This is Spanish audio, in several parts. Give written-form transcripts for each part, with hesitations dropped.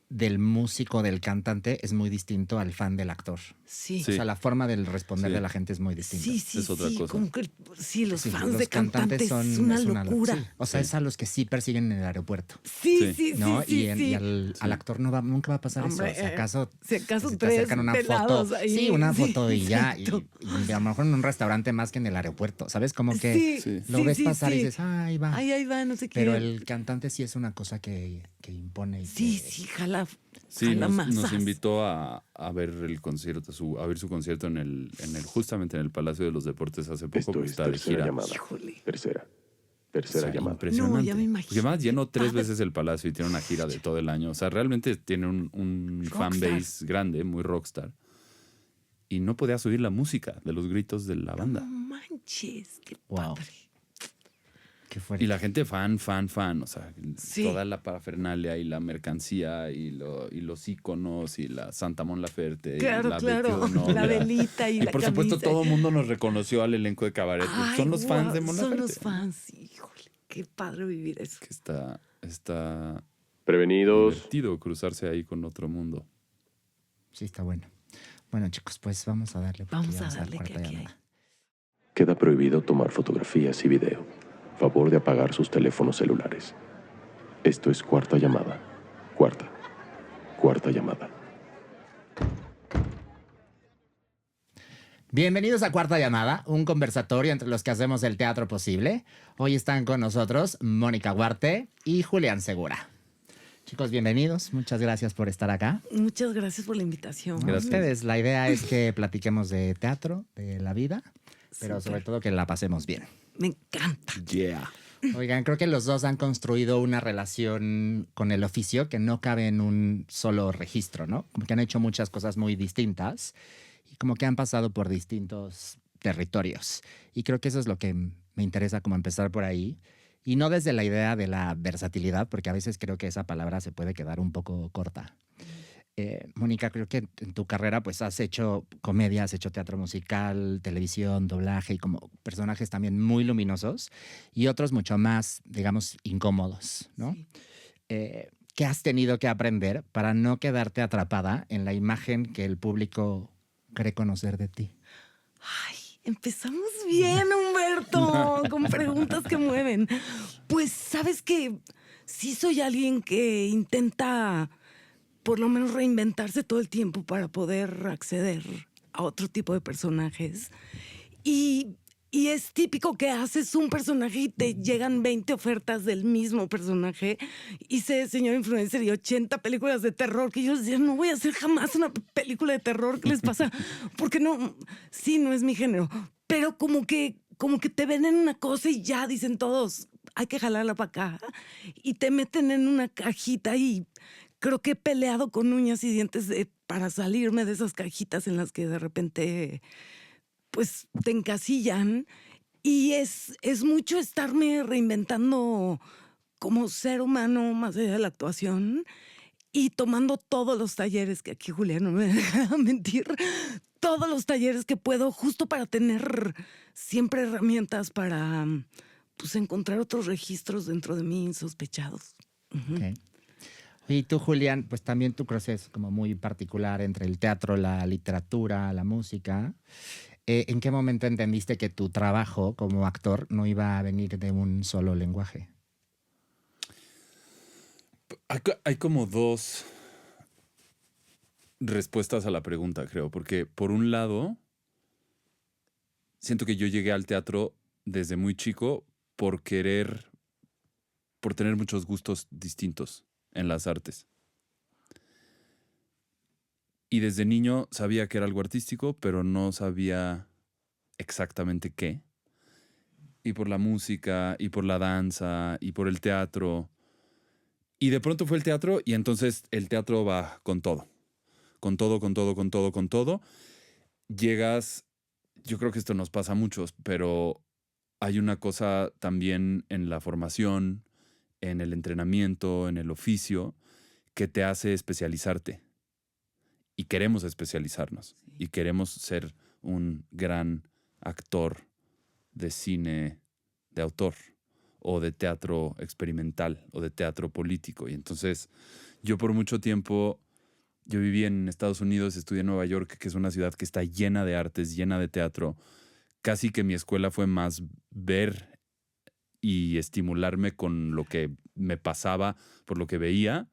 Del músico, del cantante, es muy distinto al fan del actor. Sí. O sea, la forma del responder Sí. de la gente es muy distinta. Sí, Es otra cosa. Como que, sí, los Sí, fans los de cantantes es una locura. sí. O sea, Sí. es a los que sí persiguen en el aeropuerto, Sí, ¿no? sí. Y al actor nunca va a pasar Hombre, eso. Si acaso si acaso te tres acercan una pelados foto. ahí. Sí, una Sí, foto y ya. Y exacto. a lo mejor en un restaurante más que en el aeropuerto. ¿Sabes? Como que Sí, lo ves pasar y dices, ahí va. Ahí va, no sé qué. Pero el cantante sí es una cosa que impone. Y Sí, que- sí, jala. Sí, jala nos masas. invitó a ver el concierto, a ver su concierto justamente en el Palacio de los Deportes hace poco, Esto porque es está de tercera gira. llamada. Híjole. Tercera O sea, llamada. impresionante. No, ya me imagino. Porque además llenó Qué 3 padre. veces el Palacio y tiene una gira de todo el año. O sea, realmente tiene un Rockstar. fanbase grande, muy rockstar. Y no podía subir la música de los gritos de la No banda. manches, qué Wow. padre. Qué fuerte. Y la gente fan. O sea, Sí. toda la parafernalia y la mercancía y los íconos y la Santa Mon Laferte. Claro, y la claro. Betty Novia. La velita y la por supuesto, camisa. todo el mundo nos reconoció al elenco de Cabaret. Ay, Son los fans de Mon Son Laferte. los fans, híjole. Qué padre vivir eso. Que está Prevenidos. divertido cruzarse ahí con otro mundo. Sí, está bueno. Bueno, chicos, pues vamos a darle. porque Vamos ya a va la darle, que cuarta aquí hay. llamada. Queda prohibido tomar fotografías y video. Favor de apagar sus teléfonos celulares. Esto es cuarta llamada. Cuarta llamada. Bienvenidos a Cuarta Llamada, un conversatorio entre los que hacemos el teatro posible. Hoy están con nosotros Mónica Huarte y Julián Segura. Chicos, bienvenidos. Muchas gracias por estar acá. Muchas gracias por la invitación. A ustedes, la idea es que platiquemos de teatro, de la vida, pero sobre todo que la pasemos bien. Me encanta. Yeah. Oigan, creo que los dos han construido una relación con el oficio que no cabe en un solo registro, ¿no? Como que han hecho muchas cosas muy distintas y como que han pasado por distintos territorios. Y creo que eso es lo que me interesa, como empezar por ahí. Y no desde la idea de la versatilidad, porque a veces creo que esa palabra se puede quedar un poco corta. Mónica, creo que en tu carrera pues has hecho comedia, has hecho teatro musical, televisión, doblaje y como personajes también muy luminosos y otros mucho más, digamos, incómodos, ¿no? Sí. ¿Qué has tenido que aprender para no quedarte atrapada en la imagen que el público cree conocer de ti? Ay, empezamos bien, Humberto, con preguntas que mueven. Pues, ¿sabes qué? Sí soy alguien que intenta por lo menos reinventarse todo el tiempo para poder acceder a otro tipo de personajes. Y es típico que haces un personaje y te llegan 20 ofertas del mismo personaje. Hice Señor Influencer y 80 películas de terror que yo decía, no voy a hacer jamás una película de terror. ¿Qué les pasa? Porque no, sí, no es mi género. Pero como que te ven en una cosa y ya dicen todos, hay que jalarla para acá. Y te meten en una cajita y creo que he peleado con uñas y dientes para salirme de esas cajitas en las que de repente pues te encasillan. Y es mucho estarme reinventando como ser humano más allá de la actuación y tomando todos los talleres, que aquí Julián no me deja mentir, todos los talleres que puedo justo para tener siempre herramientas para pues encontrar otros registros dentro de mí insospechados. Okay. Y tú, Julián, pues también tu proceso como muy particular entre el teatro, la literatura, la música. ¿En qué momento entendiste que tu trabajo como actor no iba a venir de un solo lenguaje? Hay como dos respuestas a la pregunta, creo. Porque por un lado, siento que yo llegué al teatro desde muy chico por tener muchos gustos distintos en las artes. Y desde niño sabía que era algo artístico, pero no sabía exactamente qué. Y por la música, y por la danza, y por el teatro. Y de pronto fue el teatro, y entonces el teatro va con todo. Con todo, con todo, con todo, con todo. Llegas, yo creo que esto nos pasa a muchos, pero hay una cosa también en la formación, en el entrenamiento, en el oficio, que te hace especializarte. Y queremos especializarnos. Y queremos ser un gran actor de cine de autor o de teatro experimental o de teatro político. Y entonces yo por mucho tiempo, yo viví en Estados Unidos, estudié en Nueva York, que es una ciudad que está llena de artes, llena de teatro. Casi que mi escuela fue más ver y estimularme con lo que me pasaba, por lo que veía,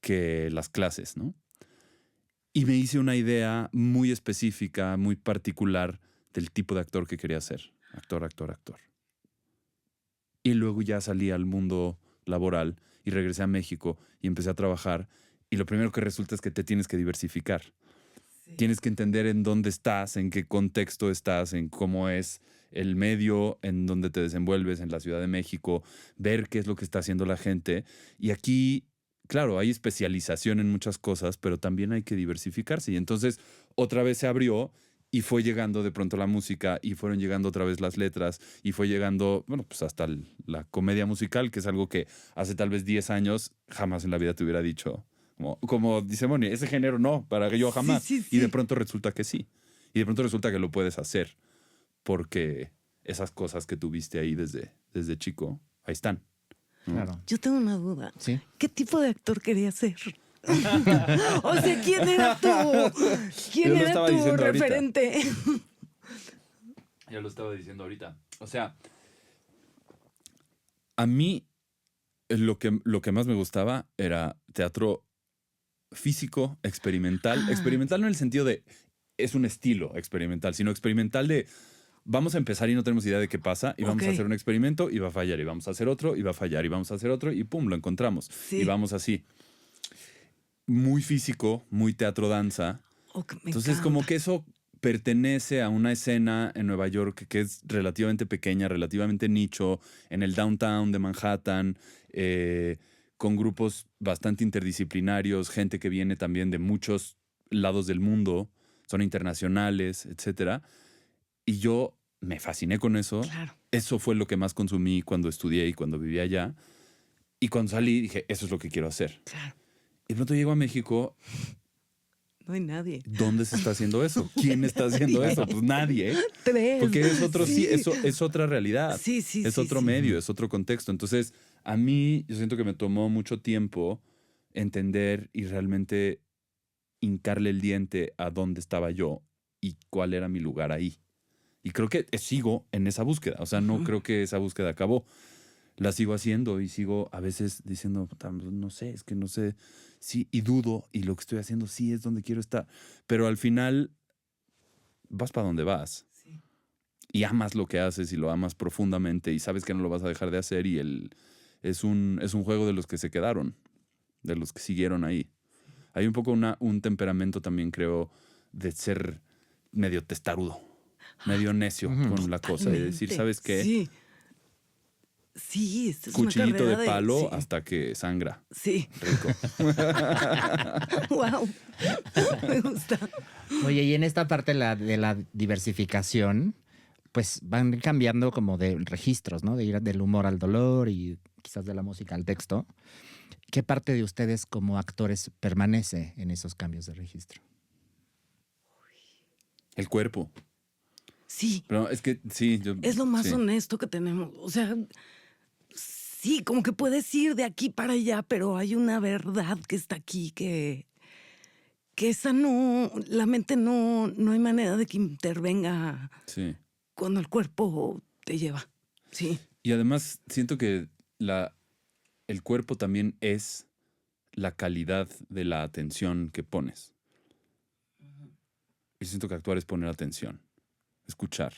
que las clases, ¿no? Y me hice una idea muy específica, muy particular del tipo de actor que quería ser. Actor, actor, actor. Y luego ya salí al mundo laboral y regresé a México y empecé a trabajar. Y lo primero que resulta es que te tienes que diversificar. Sí. Tienes que entender en dónde estás, en qué contexto estás, en cómo es el medio en donde te desenvuelves, en la Ciudad de México, ver qué es lo que está haciendo la gente. Y aquí, claro, hay especialización en muchas cosas, pero también hay que diversificarse. Y entonces otra vez se abrió y fue llegando de pronto la música y fueron llegando otra vez las letras y fue llegando, bueno, pues hasta la comedia musical, que es algo que hace tal vez 10 años jamás en la vida te hubiera dicho. Como dice Moni, ese género no, para que yo jamás. Sí, sí, sí. Y de pronto resulta que sí. Y de pronto resulta que lo puedes hacer porque esas cosas que tuviste ahí desde chico, ahí están. Claro. Yo tengo una duda. ¿Sí? ¿Qué tipo de actor querías ser? O sea, ¿quién era ¿Quién era tu referente? Ya lo estaba diciendo ahorita. O sea, a mí lo que más me gustaba era teatro físico, experimental. Experimental no en el sentido de es un estilo experimental, sino experimental de vamos a empezar y no tenemos idea de qué pasa y vamos a hacer un experimento y va a fallar y vamos a hacer otro y va a fallar y vamos a hacer otro y pum, lo encontramos. Sí. Y vamos así. Muy físico, muy teatro danza. Entonces encanta. Como que eso pertenece a una escena en Nueva York que es relativamente pequeña, relativamente nicho, en el downtown de Manhattan, con grupos bastante interdisciplinarios, gente que viene también de muchos lados del mundo, son internacionales, etcétera. Y yo me fasciné con eso. Claro. Eso fue lo que más consumí cuando estudié y cuando vivía allá. Y cuando salí dije, eso es lo que quiero hacer. Claro. Y de pronto llego a México. No hay nadie. ¿Dónde se está haciendo eso? ¿Quién está haciendo eso? Pues nadie. Tres. Porque es otro, sí, eso es otra realidad. Sí, sí, es otro medio, es otro contexto. Entonces, a mí, yo siento que me tomó mucho tiempo entender y realmente hincarle el diente a dónde estaba yo y cuál era mi lugar ahí. Y creo que sigo en esa búsqueda. O sea, no creo que esa búsqueda acabó. La sigo haciendo y sigo a veces diciendo, no sé, es que no sé, sí, y dudo, y lo que estoy haciendo sí es donde quiero estar. Pero al final vas para donde vas. Sí. Y amas lo que haces y lo amas profundamente y sabes que no lo vas a dejar de hacer y es un juego de los que se quedaron, de los que siguieron ahí. Hay un poco un temperamento también, creo, de ser medio testarudo, medio necio con la cosa y decir, ¿sabes qué? Sí. Sí, esto es cuchillito una de palo sí. hasta que sangra. Sí. Rico. Wow. Me gusta. Oye, y en esta parte de la diversificación, pues van cambiando como de registros, ¿no? De ir del humor al dolor y quizás de la música al texto. ¿Qué parte de ustedes como actores permanece en esos cambios de registro? El cuerpo. Sí. Pero es que sí. Es lo más honesto que tenemos. O sea, sí, como que puedes ir de aquí para allá, pero hay una verdad que está aquí que esa no, la mente no hay manera de que intervenga cuando el cuerpo te lleva. Sí. Y además siento que el cuerpo también es la calidad de la atención que pones. Y siento que actuar es poner atención, escuchar.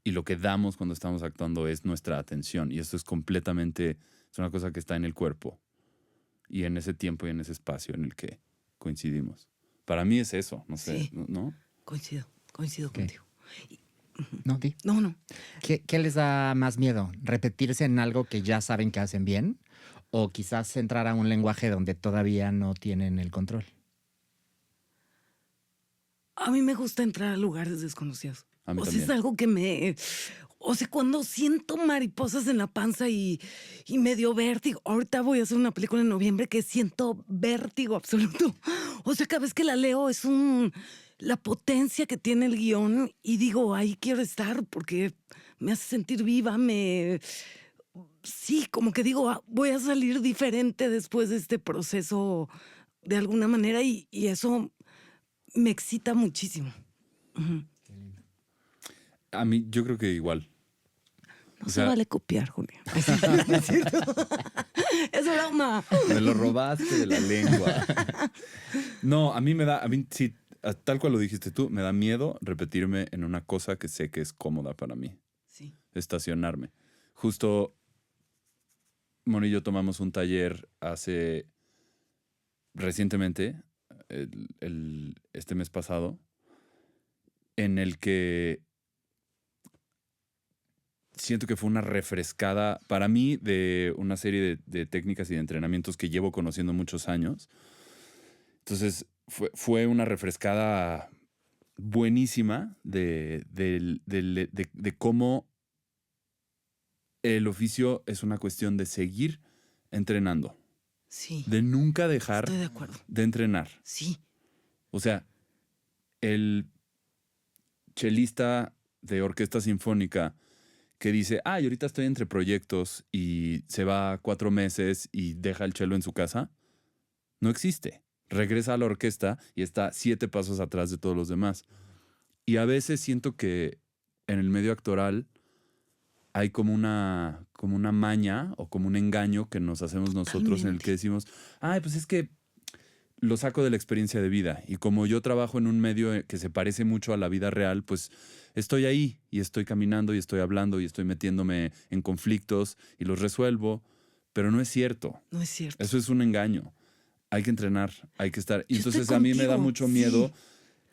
Y lo que damos cuando estamos actuando es nuestra atención. Y eso es completamente, es una cosa que está en el cuerpo. Y en ese tiempo y en ese espacio en el que coincidimos. Para mí es eso, no sé, sí. ¿no? Coincido contigo. No, di. No. ¿Qué les da más miedo? ¿Repetirse en algo que ya saben que hacen bien? ¿O quizás entrar a un lenguaje donde todavía no tienen el control? A mí me gusta entrar a lugares desconocidos. A mí o sea, también. es algo que me... O sea, cuando siento mariposas en la panza y me dio vértigo. Ahorita voy a hacer una película en noviembre que siento vértigo absoluto. O sea, cada vez que la leo es la potencia que tiene el guión y digo, ahí quiero estar porque me hace sentir viva, sí, como que digo, voy a salir diferente después de este proceso de alguna manera y eso me excita muchísimo. Ujú. A mí, yo creo que igual. No O se sea, vale copiar, Julia. Es cierto. Es broma. me lo robaste de la lengua. No, a mí sí, tal cual lo dijiste tú, me da miedo repetirme en una cosa que sé que es cómoda para mí. Sí. Estacionarme. Justo Moni y yo tomamos un taller recientemente, este mes pasado, en el que siento que fue una refrescada para mí de una serie de técnicas y de entrenamientos que llevo conociendo muchos años. Entonces fue una refrescada buenísima de cómo el oficio es una cuestión de seguir entrenando, Sí. de nunca dejar Estoy de acuerdo. de entrenar. Sí. O sea, el chelista de orquesta sinfónica que dice, y ahorita estoy entre proyectos y se va 4 meses y deja el chelo en su casa, no existe. Regresa a la orquesta y está 7 pasos atrás de todos los demás. Y a veces siento que en el medio actoral hay como una maña o como un engaño que nos hacemos nosotros en el que decimos, pues es que lo saco de la experiencia de vida. Y como yo trabajo en un medio que se parece mucho a la vida real, pues estoy ahí y estoy caminando y estoy hablando y estoy metiéndome en conflictos y los resuelvo. Pero no es cierto. No es cierto. Eso es un engaño. Hay que entrenar, hay que estar. Y Yo entonces estoy a mí me da contigo, mucho sí. miedo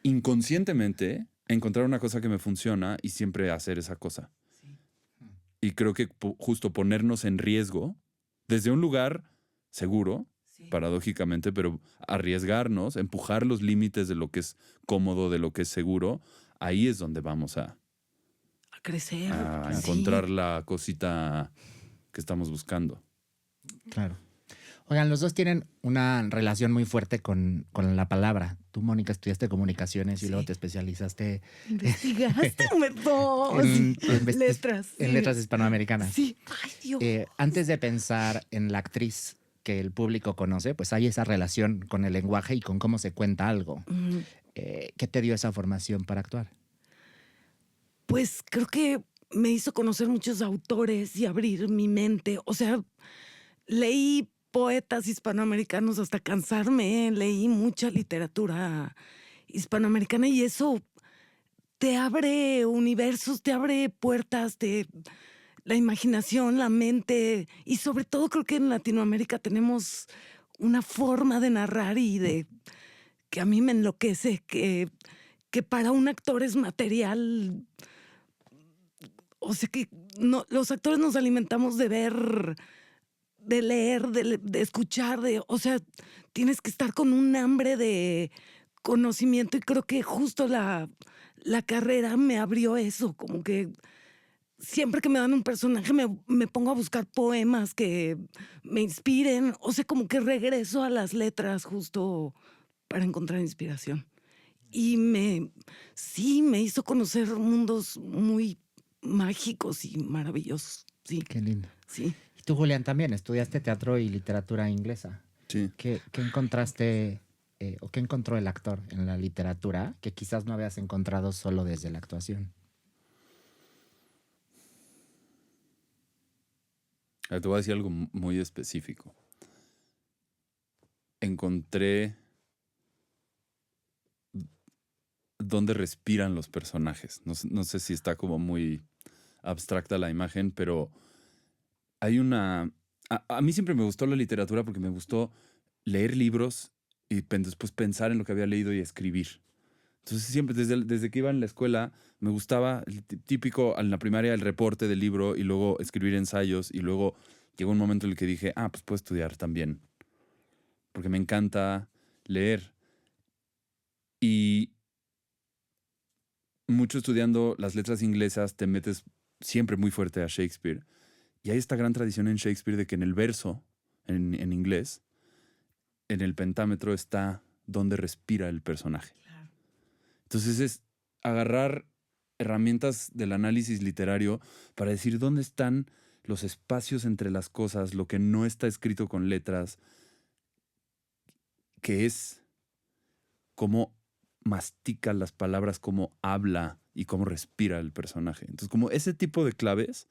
inconscientemente encontrar una cosa que me funciona y siempre hacer esa cosa. Y creo que justo ponernos en riesgo desde un lugar seguro, paradójicamente, pero arriesgarnos, empujar los límites de lo que es cómodo, de lo que es seguro, ahí es donde vamos a crecer. Sí. encontrar la cosita que estamos buscando. Claro. Oigan, los dos tienen una relación muy fuerte con la palabra. Tú, Mónica, estudiaste comunicaciones y luego te especializaste Investigaste, Humberto. en Letras. en letras hispanoamericanas. Sí. Ay, Dios. Antes de pensar en la actriz que el público conoce, pues hay esa relación con el lenguaje y con cómo se cuenta algo. ¿Qué te dio esa formación para actuar? Pues creo que me hizo conocer muchos autores y abrir mi mente. O sea, leí poetas hispanoamericanos hasta cansarme, leí mucha literatura hispanoamericana y eso te abre universos, te abre puertas, la imaginación, la mente y sobre todo creo que en Latinoamérica tenemos una forma de narrar y que a mí me enloquece, que para un actor es material. O sea que los actores nos alimentamos de ver, de leer, de escuchar, o sea, tienes que estar con un hambre de conocimiento y creo que justo la carrera me abrió eso, como que siempre que me dan un personaje me pongo a buscar poemas que me inspiren, o sea, como que regreso a las letras justo para encontrar inspiración. Y sí, me hizo conocer mundos muy mágicos y maravillosos. Sí. Qué lindo. Sí. Y tú, Julián, también estudiaste teatro y literatura inglesa. Sí. ¿Qué encontraste o qué encontró el actor en la literatura que quizás no habías encontrado solo desde la actuación? Te voy a decir algo muy específico. Encontré dónde respiran los personajes. No sé si está como muy abstracta la imagen, pero hay una... A mí siempre me gustó la literatura porque me gustó leer libros y después pensar en lo que había leído y escribir. Entonces siempre, desde que iba en la escuela, me gustaba el típico, en la primaria, el reporte del libro y luego escribir ensayos y luego llegó un momento en el que dije, pues puedo estudiar también, porque me encanta leer. Y mucho estudiando las letras inglesas te metes siempre muy fuerte a Shakespeare. Y hay esta gran tradición en Shakespeare de que en el verso, en inglés, en el pentámetro está donde respira el personaje. Claro. Entonces es agarrar herramientas del análisis literario para decir dónde están los espacios entre las cosas, lo que no está escrito con letras, que es cómo mastica las palabras, cómo habla y cómo respira el personaje. Entonces, como ese tipo de claves,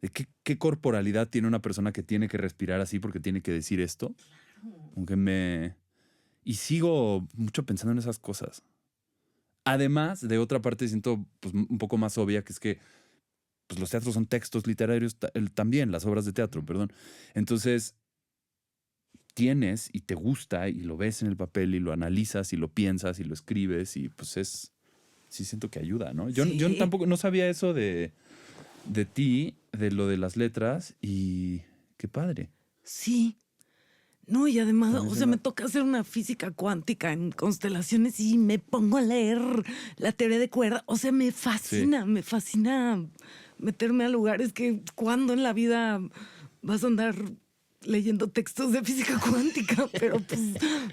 de qué corporalidad tiene una persona que tiene que respirar así porque tiene que decir esto, aunque y sigo mucho pensando en esas cosas. Además, de otra parte, siento pues, un poco más obvia, que es que pues, los teatros son textos literarios también, las obras de teatro, perdón. Entonces, tienes y te gusta y lo ves en el papel y lo analizas y lo piensas y lo escribes y pues sí siento que ayuda, ¿no? Yo tampoco, no sabía eso de ti, de lo de las letras y qué padre. Sí. No, y además, También o sea, me toca hacer una física cuántica en constelaciones y me pongo a leer la teoría de cuerda. O sea, me fascina meterme a lugares que cuando en la vida vas a andar leyendo textos de física cuántica, pero pues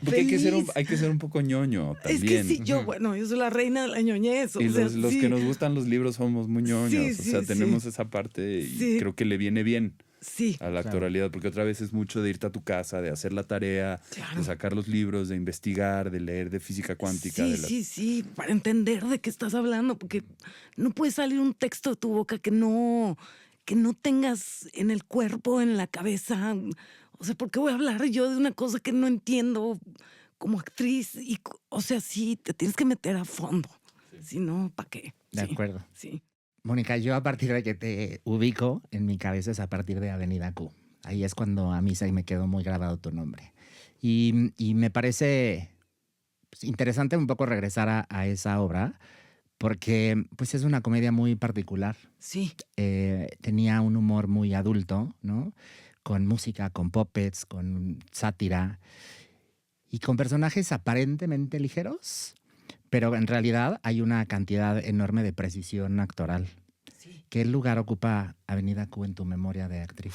Porque feliz. hay que ser un poco ñoño también. Es que sí, yo soy la reina de la ñoñez. Y o sea, los sí. que nos gustan los libros somos muy ñoños. Sí, o sea, sí, tenemos sí. esa parte y Sí. creo que le viene bien Sí, a la Claro. actualidad, porque otra vez es mucho de irte a tu casa, de hacer la tarea, Claro. de sacar los libros, de investigar, de leer de física cuántica. sí, para entender de qué estás hablando, porque no puede salir un texto de tu boca que no tengas en el cuerpo, en la cabeza. O sea, ¿por qué voy a hablar yo de una cosa que no entiendo como actriz? O sea, sí, te tienes que meter a fondo. Si no, ¿para qué? De Sí, acuerdo. Sí. Mónica, yo a partir de que te ubico en mi cabeza es a partir de Avenida Q. Ahí es cuando a mí se me quedó muy grabado tu nombre. Y me parece pues, interesante un poco regresar a esa obra porque pues es una comedia muy particular. Sí, Tenía un humor muy adulto, ¿no? Con música, con puppets, con sátira y con personajes aparentemente ligeros, pero en realidad hay una cantidad enorme de precisión actoral. sí. ¿Qué lugar ocupa Avenida Q en tu memoria de actriz?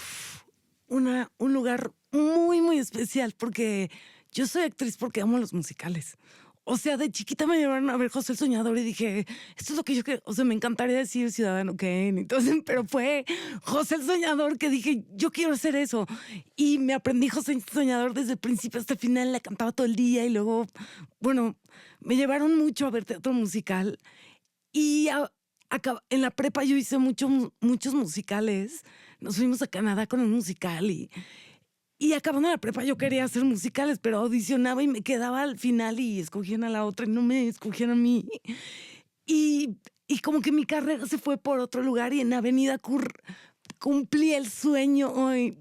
Un lugar muy, muy especial porque yo soy actriz porque amo los musicales. O sea, de chiquita me llevaron a ver José el Soñador y dije, esto es lo que yo quiero. O sea, me encantaría decir Ciudadano Kane. Entonces, pero fue José el Soñador que dije, yo quiero hacer eso. Y me aprendí José el Soñador desde el principio hasta el final, la cantaba todo el día y luego, bueno, me llevaron mucho a ver teatro musical. Y en la prepa yo hice muchos musicales. Nos fuimos a Canadá con un musical y acabando la prepa yo quería hacer musicales, pero audicionaba y me quedaba al final y escogían a la otra y no me escogían a mí. Y como que mi carrera se fue por otro lugar y en Avenida Q cumplí el sueño hoy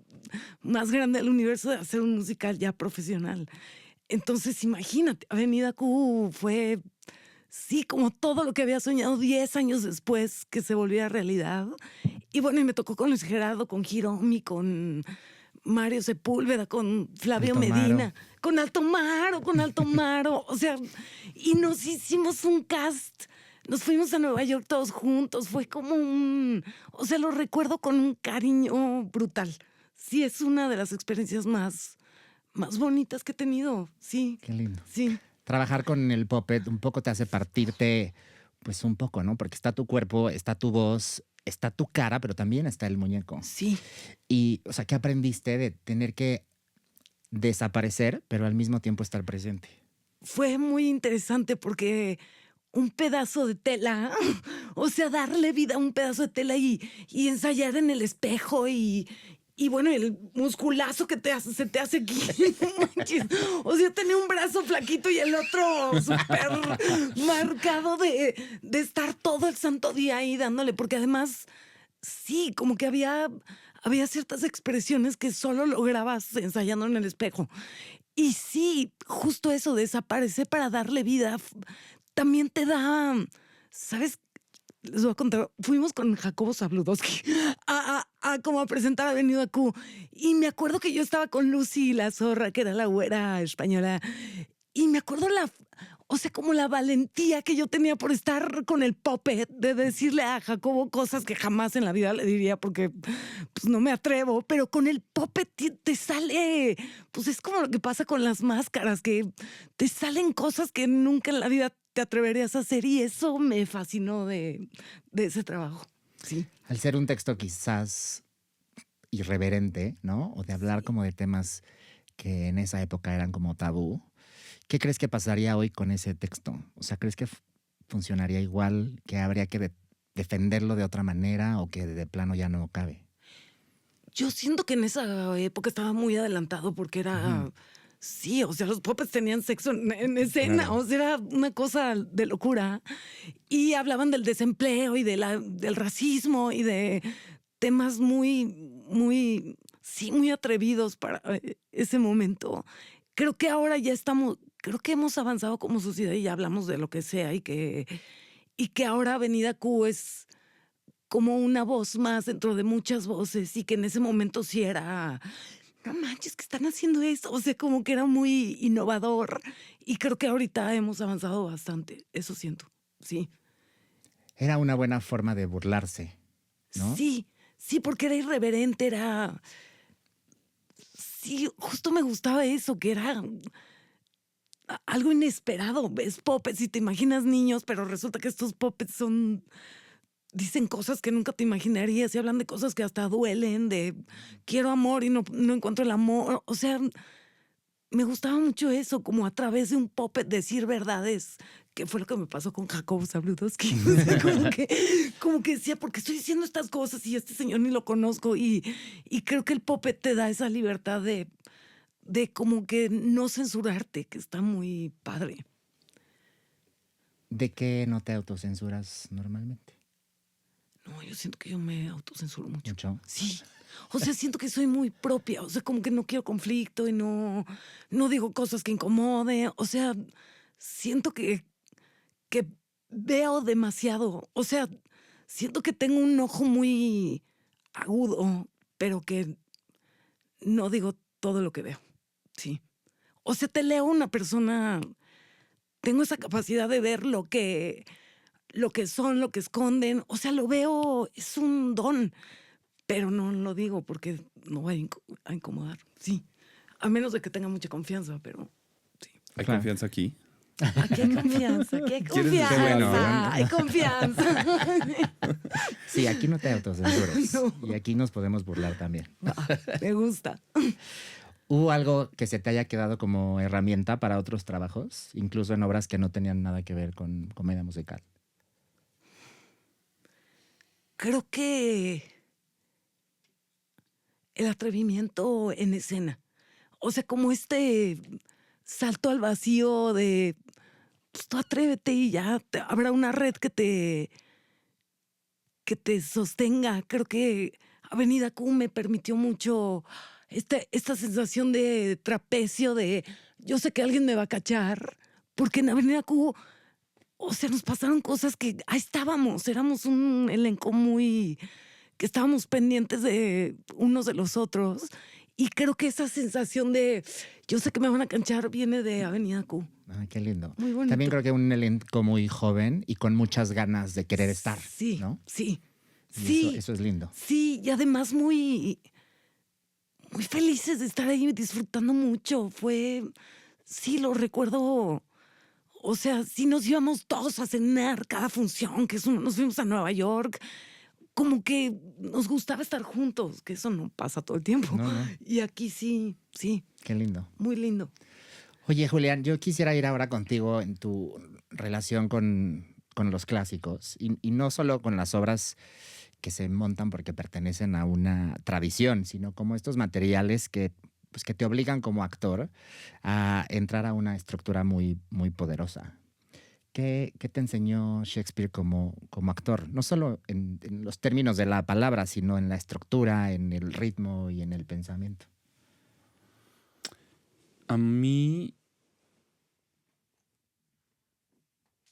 más grande del universo de hacer un musical ya profesional. Entonces imagínate, Avenida Q fue... Sí, como todo lo que había soñado 10 años después que se volviera realidad. Y bueno, y me tocó con Luis Gerardo, con Hiromi, con Mario Sepúlveda, con Flavio Alto Maro. Medina, con Alto Maro. O sea, y nos hicimos un cast. Nos fuimos a Nueva York todos juntos. Fue como o sea, lo recuerdo con un cariño brutal. Sí, es una de las experiencias más bonitas que he tenido. Sí, Qué lindo. sí. Trabajar con el puppet un poco te hace partirte, pues un poco, ¿no? Porque está tu cuerpo, está tu voz, está tu cara, pero también está el muñeco. Sí. Y, o sea, ¿qué aprendiste de tener que desaparecer, pero al mismo tiempo estar presente? Fue muy interesante porque un pedazo de tela, o sea, darle vida a un pedazo de tela y ensayar en el espejo y bueno, el musculazo que se te hace aquí, no manches. O sea, tenía un brazo flaquito y el otro súper marcado de estar todo el santo día ahí dándole, porque además, sí, como que había ciertas expresiones que solo lograbas ensayando en el espejo. Y sí, justo eso, desaparecer para darle vida, también te da, ¿sabes? Les voy a contar, fuimos con Jacobo Zabludowski como a presentar Avenida Q. Y me acuerdo que yo estaba con Lucy la zorra, que era la güera española. Y me acuerdo o sea, como la valentía que yo tenía por estar con el puppet, de decirle a Jacobo cosas que jamás en la vida le diría porque pues no me atrevo, pero con el puppet te sale, pues es como lo que pasa con las máscaras, que te salen cosas que nunca en la vida te atreverías a hacer y eso me fascinó de ese trabajo. Sí. Al ser un texto quizás irreverente, ¿no? O de hablar como de temas que en esa época eran como tabú. ¿Qué crees que pasaría hoy con ese texto? O sea, ¿crees que funcionaría igual, que habría que defenderlo de otra manera o que de plano ya no cabe? Yo siento que en esa época estaba muy adelantado porque era... Sí, o sea, los puppets tenían sexo en escena, Claro. o sea, era una cosa de locura. Y hablaban del desempleo y del racismo y de temas sí, muy atrevidos para ese momento. Creo que ahora ya creo que hemos avanzado como sociedad y ya hablamos de lo que sea y que ahora Avenida Q es como una voz más dentro de muchas voces y que en ese momento sí era, no manches, que están haciendo esto. O sea, como que era muy innovador y creo que ahorita hemos avanzado bastante. Eso siento, sí. Era una buena forma de burlarse, ¿no? Sí, sí, porque era irreverente, era... Sí, justo me gustaba eso, que era algo inesperado. Ves puppets y te imaginas niños, pero resulta que estos puppets dicen cosas que nunca te imaginarías y hablan de cosas que hasta duelen, de quiero amor y no encuentro el amor. O sea, me gustaba mucho eso, como a través de un puppet decir verdades, que fue lo que me pasó con Jacobo Zabludowski. O sea, como que decía, ¿por qué estoy diciendo estas cosas y este señor ni lo conozco? Y creo que el puppet te da esa libertad de como que no censurarte, que está muy padre. ¿De qué no te autocensuras normalmente? No, yo siento que yo me autocensuro mucho. ¿Mucho? Sí. O sea, siento que soy muy propia. O sea, como que no quiero conflicto y no digo cosas que incomoden. O sea, siento que veo demasiado. O sea, siento que tengo un ojo muy agudo, pero que no digo todo lo que veo. Sí. O sea, te leo una persona. Tengo esa capacidad de ver lo que son, lo que esconden. O sea, lo veo, es un don, pero no lo digo porque no voy a incomodar. Sí, a menos de que tenga mucha confianza, pero sí. ¿Hay Claro. confianza aquí? Aquí hay confianza, aquí hay ¿Quieres decir confianza, algo? hay confianza. Sí, aquí no te autocensuras. No. Y aquí nos podemos burlar también. Va, me gusta. ¿Hubo algo que se te haya quedado como herramienta para otros trabajos, incluso en obras que no tenían nada que ver con comedia musical? Creo que el atrevimiento en escena. O sea, como este salto al vacío de, pues tú atrévete y ya habrá una red que te sostenga. Creo que Avenida Q me permitió mucho esta sensación de trapecio, de yo sé que alguien me va a cachar, porque en Avenida Q, o sea, nos pasaron cosas que ahí estábamos, éramos un elenco que estábamos pendientes de unos de los otros. Y creo que esa sensación de yo sé que me van a canchar viene de Avenida Q. Ay, qué lindo. Muy bonito. También creo que un elenco muy joven y con muchas ganas de querer estar, Sí, ¿no? sí, Y sí. eso es lindo. Sí, y además muy felices de estar ahí disfrutando mucho. Sí, lo recuerdo. O sea, sí nos íbamos todos a cenar cada función, nos fuimos a Nueva York. Como que nos gustaba estar juntos, que eso no pasa todo el tiempo. No. Y aquí sí, Qué lindo. muy lindo. Oye, Julián, yo quisiera ir ahora contigo en tu relación con los clásicos y no solo con las obras que se montan porque pertenecen a una tradición, sino como estos materiales que te obligan como actor a entrar a una estructura muy, muy poderosa. ¿Qué te enseñó Shakespeare como actor? No solo en los términos de la palabra, sino en la estructura, en el ritmo y en el pensamiento. A mí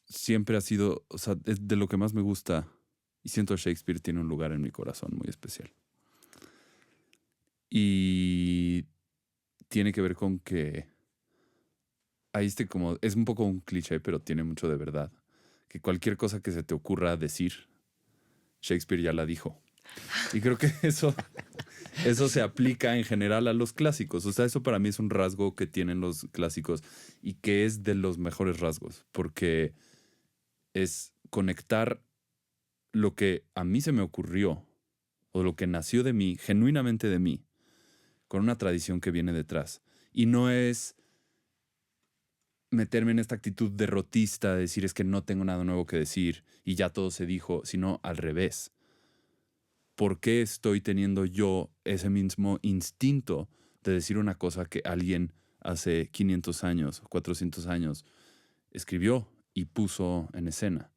siempre ha sido, o sea, es de lo que más me gusta y siento Shakespeare tiene un lugar en mi corazón muy especial. Y tiene que ver con que ahí como, es un poco un cliché, pero tiene mucho de verdad. Que cualquier cosa que se te ocurra decir, Shakespeare ya la dijo. Y creo que eso se aplica en general a los clásicos. O sea, eso para mí es un rasgo que tienen los clásicos y que es de los mejores rasgos, porque es conectar lo que a mí se me ocurrió o lo que nació de mí, genuinamente de mí, con una tradición que viene detrás. Y no es meterme en esta actitud derrotista de decir es que no tengo nada nuevo que decir y ya todo se dijo, sino al revés. ¿Por qué estoy teniendo yo ese mismo instinto de decir una cosa que alguien hace 500 años, 400 años escribió y puso en escena?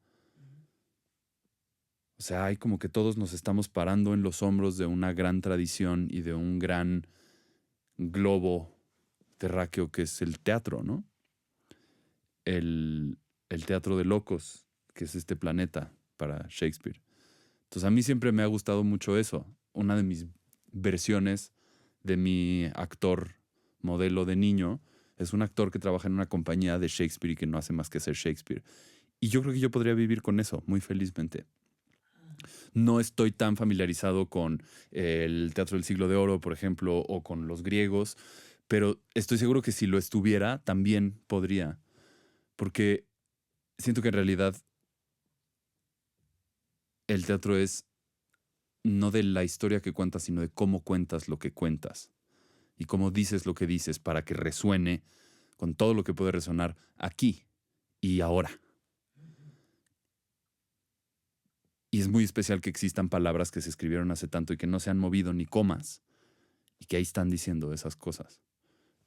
O sea, hay como que todos nos estamos parando en los hombros de una gran tradición y de un gran globo terráqueo que es el teatro, ¿no? El teatro de locos, que es este planeta para Shakespeare. Entonces a mí siempre me ha gustado mucho eso. Una de mis versiones de mi actor modelo de niño es un actor que trabaja en una compañía de Shakespeare y que no hace más que ser Shakespeare. Y yo creo que yo podría vivir con eso muy felizmente. No estoy tan familiarizado con el teatro del siglo de oro, por ejemplo, o con los griegos, pero estoy seguro que si lo estuviera, también podría. Porque siento que en realidad el teatro es no de la historia que cuentas, sino de cómo cuentas lo que cuentas y cómo dices lo que dices para que resuene con todo lo que puede resonar aquí y ahora. Y es muy especial que existan palabras que se escribieron hace tanto y que no se han movido ni comas y que ahí están diciendo esas cosas.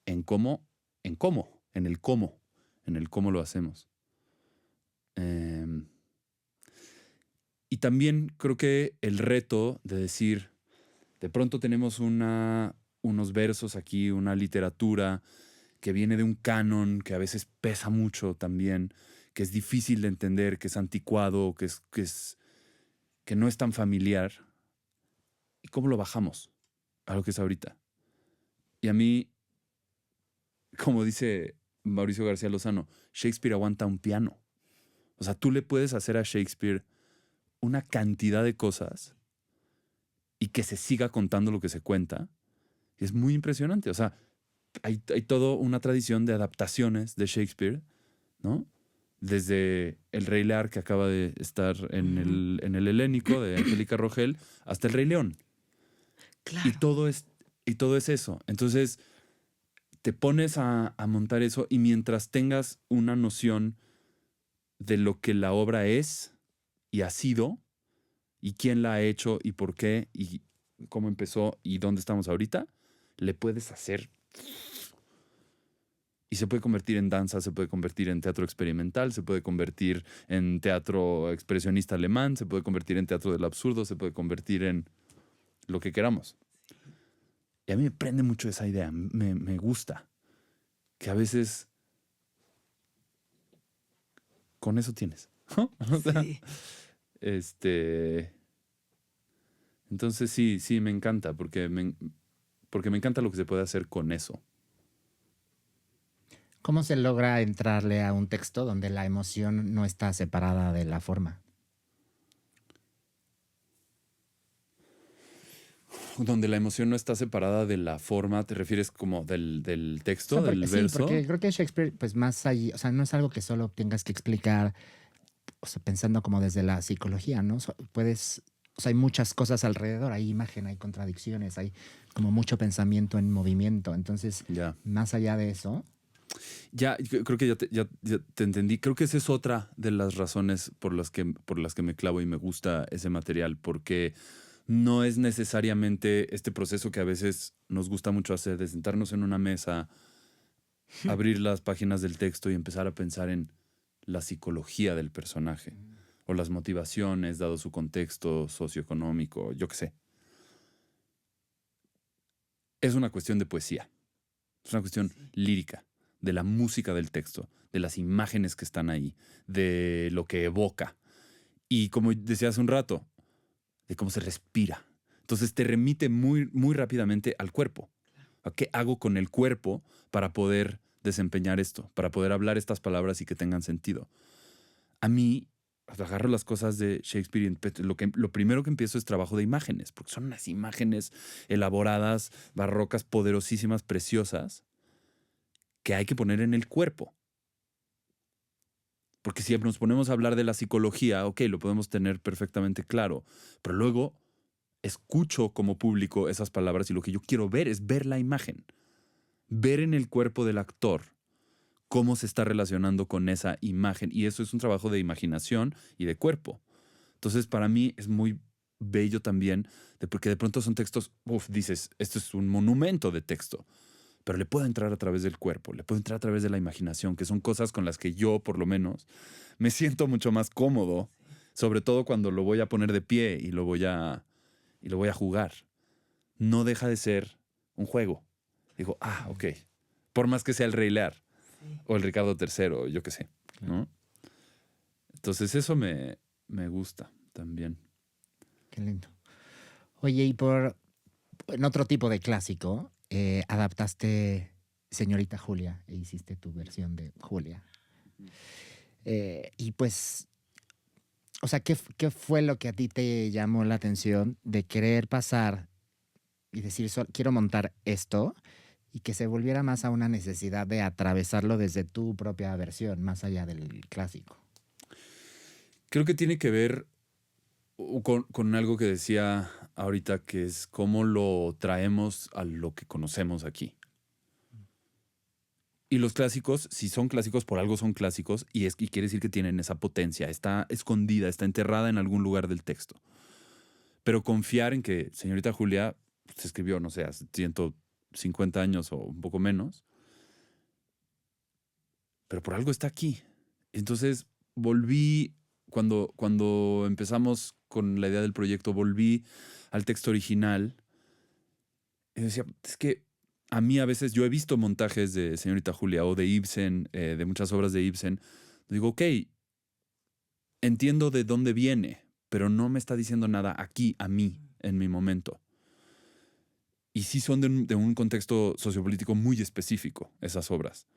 En el cómo lo hacemos. Y también creo que el reto de decir, de pronto tenemos unos versos aquí, una literatura que viene de un canon que a veces pesa mucho también, que es difícil de entender, que es anticuado, que no es tan familiar. ¿Y cómo lo bajamos a lo que es ahorita? Y a mí, como dice Mauricio García Lozano, Shakespeare aguanta un piano. O sea, tú le puedes hacer a Shakespeare una cantidad de cosas y que se siga contando lo que se cuenta. Es muy impresionante. O sea, hay toda una tradición de adaptaciones de Shakespeare, ¿no? Desde El Rey Lear, que acaba de estar en el Helénico, de Angélica Rogel, hasta El Rey León. Claro. Y todo es eso. Entonces, te pones a montar eso y mientras tengas una noción de lo que la obra es y ha sido, y quién la ha hecho y por qué, y cómo empezó y dónde estamos ahorita, le puedes hacer. Y se puede convertir en danza, se puede convertir en teatro experimental, se puede convertir en teatro expresionista alemán, se puede convertir en teatro del absurdo, se puede convertir en lo que queramos. Y a mí me prende mucho esa idea, me gusta. Que a veces con eso tienes. ¿No? O sea, Sí. Entonces sí, me encanta, porque me encanta lo que se puede hacer con eso. ¿Cómo se logra entrarle a un texto donde la emoción no está separada de la forma? Donde la emoción no está separada de la forma, ¿te refieres como del texto, O sea, del porque, verso? sí, porque creo que Shakespeare, pues más allí, o sea, no es algo que solo tengas que explicar, o sea, pensando como desde la psicología, ¿no? Puedes, o sea, hay muchas cosas alrededor, hay imagen, hay contradicciones, hay como mucho pensamiento en movimiento. Entonces, Ya. más allá de eso, Ya, creo que ya te entendí. Creo que esa es otra de las razones por las que me clavo y me gusta ese material, porque no es necesariamente este proceso que a veces nos gusta mucho hacer, de sentarnos en una mesa, abrir las páginas del texto y empezar a pensar en la psicología del personaje o las motivaciones, dado su contexto socioeconómico, yo qué sé. Es una cuestión de poesía, es una cuestión lírica, de la música del texto, de las imágenes que están ahí, de lo que evoca. Y como decía hace un rato, de cómo se respira. Entonces te remite muy, muy rápidamente al cuerpo. ¿A qué hago con el cuerpo para poder desempeñar esto, para poder hablar estas palabras y que tengan sentido. A mí, agarro las cosas de Shakespeare y lo primero que empiezo es trabajo de imágenes, porque son unas imágenes elaboradas, barrocas, poderosísimas, preciosas, que hay que poner en el cuerpo. Porque si nos ponemos a hablar de la psicología, ok, lo podemos tener perfectamente claro, pero luego escucho como público esas palabras y lo que yo quiero ver es ver la imagen, ver en el cuerpo del actor cómo se está relacionando con esa imagen. Y eso es un trabajo de imaginación y de cuerpo. Entonces, para mí es muy bello también, porque de pronto son textos, dices, esto es un monumento de texto, pero le puedo entrar a través del cuerpo, le puedo entrar a través de la imaginación, que son cosas con las que yo, por lo menos, me siento mucho más cómodo, sobre todo cuando lo voy a poner de pie y lo voy a jugar. No deja de ser un juego. Digo, ok. Por más que sea el Rey Lear o el Ricardo III, yo qué sé, ¿no? Entonces eso me gusta también. Qué lindo. Oye, y en otro tipo de clásico, adaptaste Señorita Julia e hiciste tu versión de Julia. Y pues, o sea, ¿qué fue lo que a ti te llamó la atención de querer pasar y decir, quiero montar esto y que se volviera más a una necesidad de atravesarlo desde tu propia versión, más allá del clásico? Creo que tiene que ver con algo que decía ahorita, que es cómo lo traemos a lo que conocemos aquí. Y los clásicos, si son clásicos, por algo son clásicos, y quiere decir que tienen esa potencia, está escondida, está enterrada en algún lugar del texto. Pero confiar en que Señorita Julia se escribió, no sé, hace 150 años o un poco menos, pero por algo está aquí. Entonces volví, cuando empezamos con la idea del proyecto, volví al texto original y decía, es que a mí a veces, yo he visto montajes de Señorita Julia o de Ibsen, de muchas obras de Ibsen, digo, ok, entiendo de dónde viene, pero no me está diciendo nada aquí, a mí, en mi momento. Y sí son de un contexto sociopolítico muy específico, esas obras.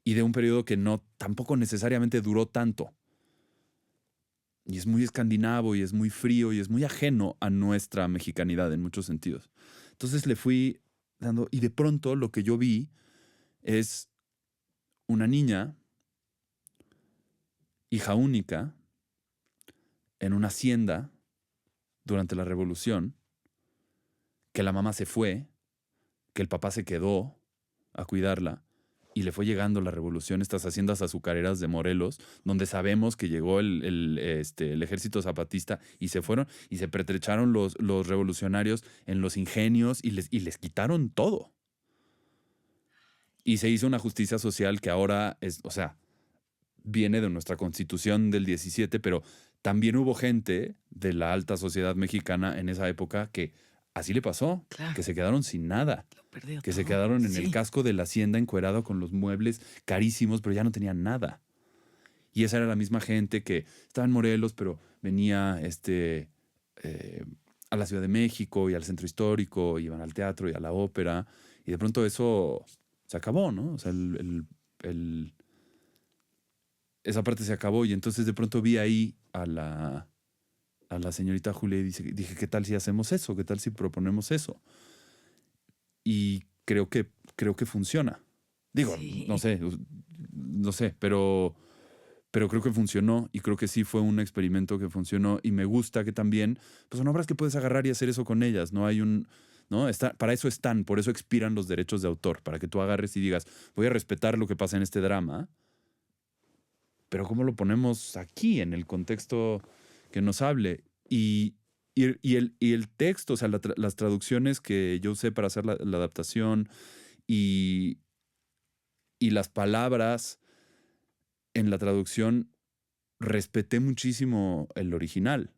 Y de un periodo que tampoco necesariamente duró tanto. Y es muy escandinavo, y es muy frío, y es muy ajeno a nuestra mexicanidad en muchos sentidos. Entonces le fui dando, y de pronto lo que yo vi es una niña, hija única, en una hacienda durante la Revolución, que la mamá se fue, que el papá se quedó a cuidarla, y le fue llegando la revolución, estas haciendas azucareras de Morelos, donde sabemos que llegó el ejército zapatista y se fueron y se pertrecharon los revolucionarios en los ingenios y les quitaron todo. Y se hizo una justicia social que ahora es, o sea, viene de nuestra Constitución del 17, pero también hubo gente de la alta sociedad mexicana en esa época que así le pasó, Claro. que se quedaron sin nada. Que se quedaron en el casco de la hacienda encuerado con los muebles carísimos, pero ya no tenían nada. Y esa era la misma gente que estaba en Morelos, pero venía a la Ciudad de México y al Centro Histórico, iban al teatro y a la ópera, y de pronto eso se acabó, ¿no? O sea, esa parte se acabó, y entonces de pronto vi ahí a la Señorita Julia y dije, ¿qué tal si hacemos eso? ¿Qué tal si proponemos eso? Y creo que funciona. Digo, Sí. no sé, pero creo que funcionó, y creo que sí fue un experimento que funcionó, y me gusta que también, pues son obras que puedes agarrar y hacer eso con ellas. No hay ¿no? Para eso están, por eso expiran los derechos de autor, para que tú agarres y digas, voy a respetar lo que pasa en este drama, pero ¿cómo lo ponemos aquí, en el contexto que nos hable? Y el texto, o sea, las traducciones que yo usé para hacer la adaptación y las palabras en la traducción, respeté muchísimo el original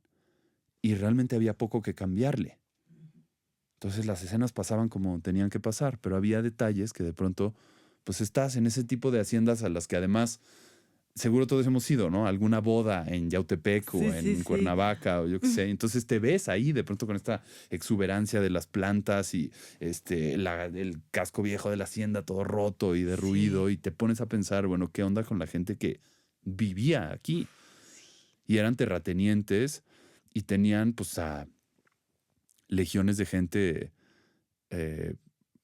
y realmente había poco que cambiarle. Entonces las escenas pasaban como tenían que pasar, pero había detalles que de pronto, pues estás en ese tipo de haciendas a las que además seguro todos hemos ido, ¿no? Alguna boda en Yautepec o en Cuernavaca o yo qué sé. Entonces te ves ahí de pronto con esta exuberancia de las plantas y el casco viejo de la hacienda todo roto y derruido y te pones a pensar, bueno, ¿qué onda con la gente que vivía aquí? Y eran terratenientes y tenían pues a legiones de gente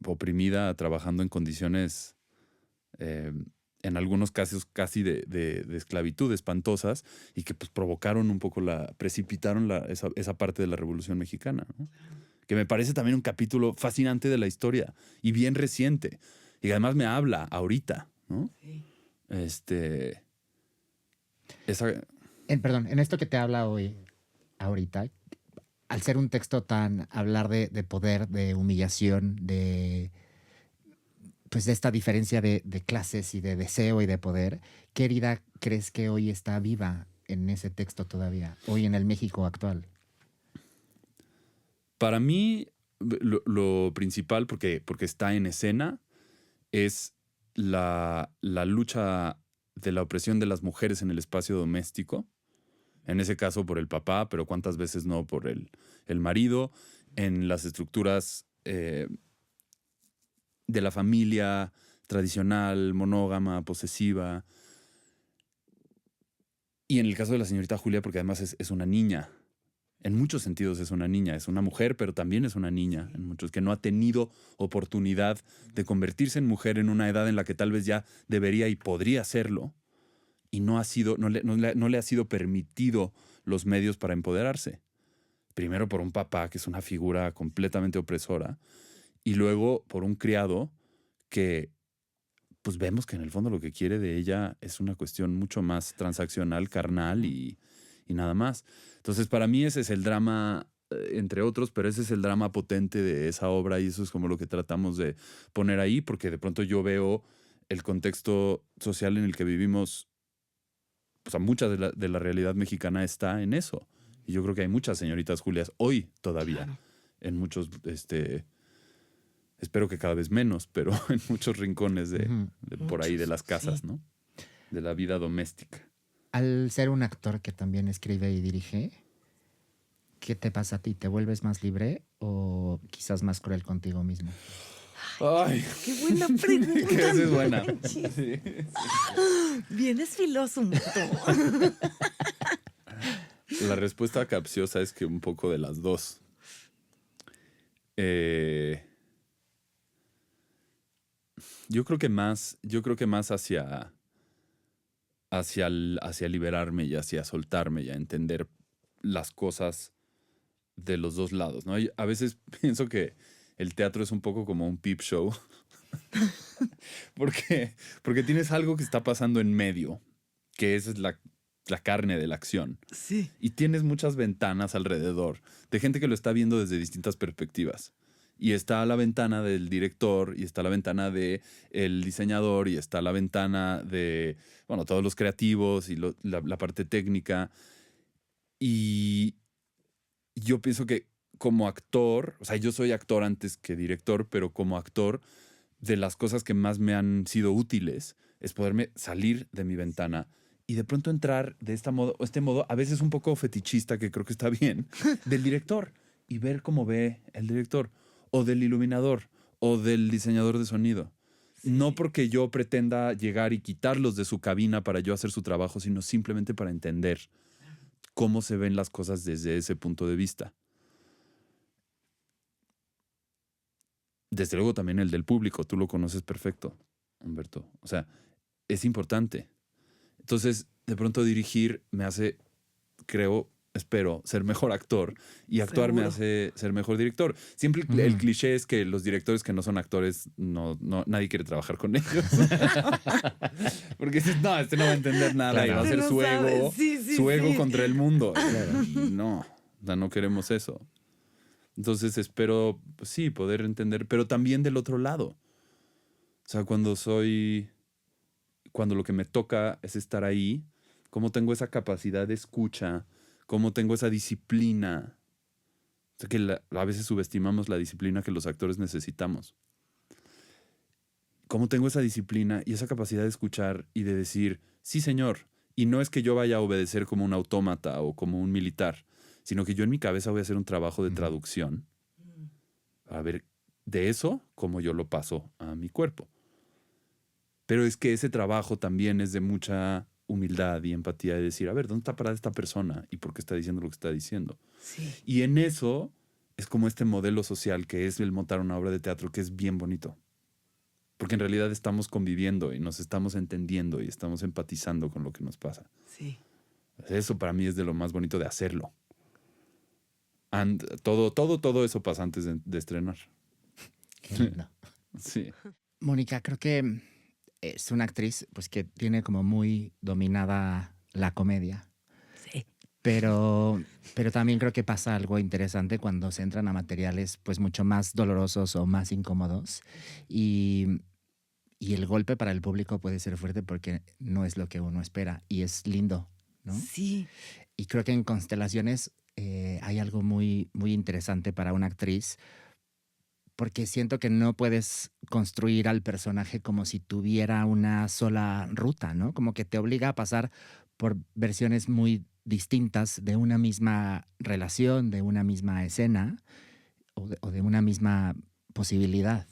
oprimida trabajando en condiciones en algunos casos casi de esclavitud espantosas y que pues provocaron un poco precipitaron esa parte de la Revolución Mexicana, ¿no? Que me parece también un capítulo fascinante de la historia y bien reciente y además me habla ahorita, ¿no? Sí. Perdón, en esto que te habla hoy, ahorita, al ser un texto hablar de poder, de humillación, pues de esta diferencia de clases y de deseo y de poder, ¿qué herida crees que hoy está viva en ese texto todavía, hoy en el México actual? Para mí, lo principal, porque está en escena, es la lucha de la opresión de las mujeres en el espacio doméstico. En ese caso por el papá, pero cuántas veces no por el marido, en las estructuras de la familia tradicional, monógama, posesiva. Y en el caso de la señorita Julia, porque además es una niña. En muchos sentidos es una niña, es una mujer, pero también es una niña, en muchos, que no ha tenido oportunidad de convertirse en mujer en una edad en la que tal vez ya debería y podría hacerlo, y no le ha sido permitido los medios para empoderarse. Primero por un papá, que es una figura completamente opresora, y luego por un criado que pues vemos que en el fondo lo que quiere de ella es una cuestión mucho más transaccional, carnal y nada más. Entonces, para mí ese es el drama, entre otros, pero ese es el drama potente de esa obra y eso es como lo que tratamos de poner ahí, porque de pronto yo veo el contexto social en el que vivimos, o sea, mucha de la realidad mexicana está en eso. Y yo creo que hay muchas señoritas Julias hoy todavía, claro, en muchos, espero que cada vez menos, pero en muchos rincones de por ahí de las casas, sí, ¿no? De la vida doméstica. Al ser un actor que también escribe y dirige, ¿qué te pasa a ti? ¿Te vuelves más libre o quizás más cruel contigo mismo? Ay, qué buena pregunta. Que esa es buena. Sí. Vienes filoso, Humberto. La respuesta capciosa es que un poco de las dos. Yo creo que más hacia liberarme y hacia soltarme y a entender las cosas de los dos lados, ¿no? Y a veces pienso que el teatro es un poco como un peep show. porque tienes algo que está pasando en medio, que esa es la carne de la acción. Sí. Y tienes muchas ventanas alrededor de gente que lo está viendo desde distintas perspectivas. Y está la ventana del director, y está la ventana del diseñador, y está la ventana de, bueno, todos los creativos y la parte técnica. Y yo pienso que como actor, o sea, yo soy actor antes que director, pero como actor, de las cosas que más me han sido útiles es poderme salir de mi ventana y de pronto entrar de este modo, a veces un poco fetichista, que creo que está bien, del director y ver cómo ve el director, o del iluminador, o del diseñador de sonido. Sí. No porque yo pretenda llegar y quitarlos de su cabina para yo hacer su trabajo, sino simplemente para entender cómo se ven las cosas desde ese punto de vista. Desde luego también el del público, tú lo conoces perfecto, Humberto. O sea, es importante. Entonces, de pronto dirigir me hace, espero, ser mejor actor, y actuar me hace ser mejor director. Siempre el cliché es que los directores que no son actores, nadie quiere trabajar con ellos. Porque dices, no, este no va a entender nada, claro, y va a ser su ego, su ego contra el mundo. Claro. No queremos eso. Entonces espero, pues sí, poder entender, pero también del otro lado. O sea, cuando lo que me toca es estar ahí, cómo tengo esa capacidad de escucha, cómo tengo esa disciplina. O sea, que a veces subestimamos la disciplina que los actores necesitamos. Cómo tengo esa disciplina y esa capacidad de escuchar y de decir, sí señor. Y no es que yo vaya a obedecer como un autómata o como un militar, sino que yo en mi cabeza voy a hacer un trabajo de traducción. A ver, de eso, cómo yo lo paso a mi cuerpo. Pero es que ese trabajo también es de mucha humildad y empatía de decir, a ver, ¿dónde está parada esta persona? ¿Y por qué está diciendo lo que está diciendo? Sí. Y en eso es como este modelo social que es el montar una obra de teatro que es bien bonito. Porque en realidad estamos conviviendo y nos estamos entendiendo y estamos empatizando con lo que nos pasa. Sí. Eso para mí es de lo más bonito de hacerlo. Todo eso pasa antes de estrenar. Qué lindo. Sí. Mónica, creo que es una actriz pues, que tiene como muy dominada la comedia. Sí. Pero también creo que pasa algo interesante cuando se entran a materiales pues mucho más dolorosos o más incómodos y el golpe para el público puede ser fuerte porque no es lo que uno espera y es lindo, ¿no? Sí. Y creo que en Constelaciones hay algo muy, muy interesante para una actriz porque siento que no puedes construir al personaje como si tuviera una sola ruta, ¿no? Como que te obliga a pasar por versiones muy distintas de una misma relación, de una misma escena o de una misma posibilidad.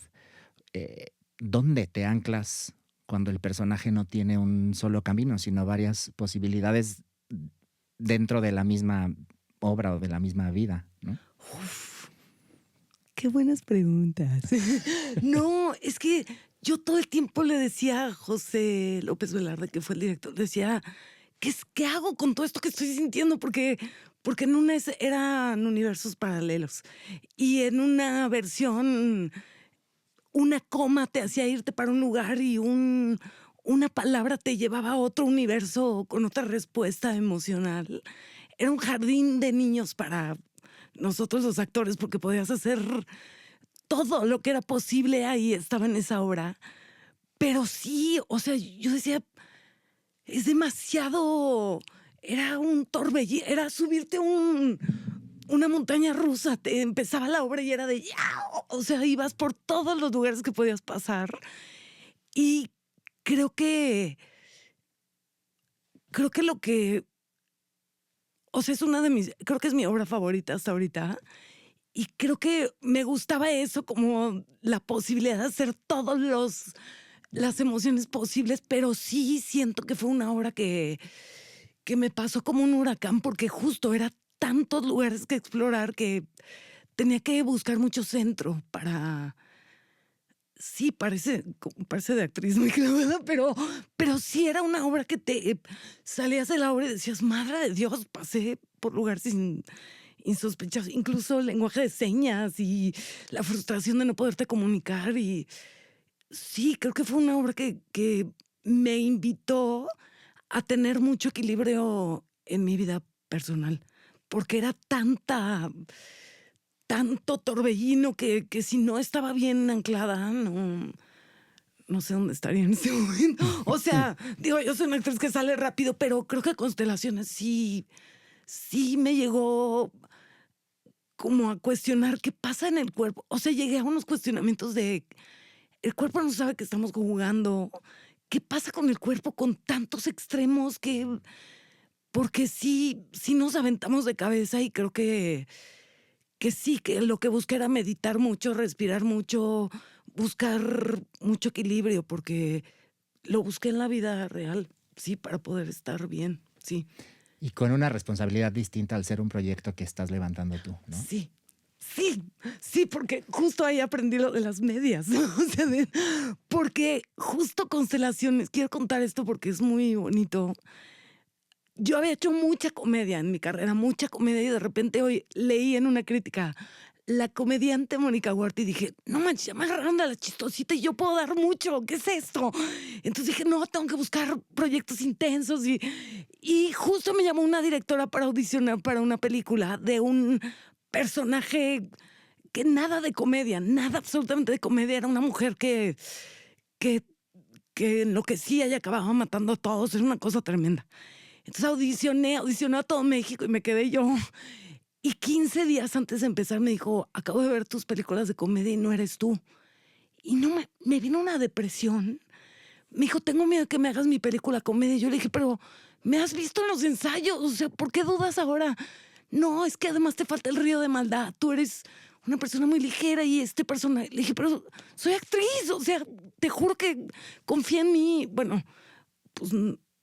¿Dónde te anclas cuando el personaje no tiene un solo camino, sino varias posibilidades dentro de la misma obra o de la misma vida, ¿no? Uf, qué buenas preguntas. No, es que yo todo el tiempo le decía a José López Velarde, que fue el director, decía, ¿qué hago con todo esto que estoy sintiendo? Porque en una eran universos paralelos y en una versión una coma te hacía irte para un lugar y una palabra te llevaba a otro universo con otra respuesta emocional. Era un jardín de niños para nosotros los actores porque podías hacer todo lo que era posible ahí, estaba en esa obra. Pero sí, o sea, yo decía, es demasiado, era un torbellino, era subirte una montaña rusa, te empezaba la obra y era de ¡ya! O sea, ibas por todos los lugares que podías pasar. Y creo que lo que, o sea, creo que es mi obra favorita hasta ahorita. Y creo que me gustaba eso, como la posibilidad de hacer las emociones posibles, pero sí siento que fue una obra que me pasó como un huracán, porque justo era tantos lugares que explorar que tenía que buscar mucho centro para... Sí, parece de actriz muy clavada, pero sí era una obra que te salías de la obra y decías, madre de Dios, pasé por lugares insospechados, incluso el lenguaje de señas y la frustración de no poderte comunicar. Y sí, creo que fue una obra que me invitó a tener mucho equilibrio en mi vida personal, porque era tanto torbellino que si no estaba bien anclada, no sé dónde estaría en ese momento. O sea, digo, yo soy una actriz que sale rápido, pero creo que Constelaciones sí me llegó como a cuestionar qué pasa en el cuerpo. O sea, llegué a unos cuestionamientos de el cuerpo no sabe que estamos jugando. ¿Qué pasa con el cuerpo con tantos extremos porque sí nos aventamos de cabeza y creo que sí, que lo que busqué era meditar mucho, respirar mucho, buscar mucho equilibrio, porque lo busqué en la vida real, sí, para poder estar bien, sí. Y con una responsabilidad distinta al ser un proyecto que estás levantando tú, ¿no? Sí, porque justo ahí aprendí lo de las medias, ¿no? O sea, porque justo Constelaciones, quiero contar esto porque es muy bonito. Yo había hecho mucha comedia en mi carrera, mucha comedia, y de repente hoy leí en una crítica la comediante Mónica Huerta y dije, no manches, ya me agarraron de la chistosita y yo puedo dar mucho, ¿qué es esto? Entonces dije, no, tengo que buscar proyectos intensos y justo me llamó una directora para audicionar para una película de un personaje que nada de comedia, nada absolutamente de comedia, era una mujer que enloquecía y acababa matando a todos, era una cosa tremenda. Entonces audicioné a todo México y me quedé yo. Y 15 días antes de empezar me dijo, acabo de ver tus películas de comedia y no eres tú. Y no me vino una depresión. me dijo, tengo miedo que me hagas mi película comedia. Yo le dije, pero me has visto en los ensayos, o sea, ¿por qué dudas ahora? No, es que además te falta el río de maldad. Tú eres una persona muy ligera y este personaje. Le dije, pero soy actriz, o sea, te juro que confía en mí. Bueno, pues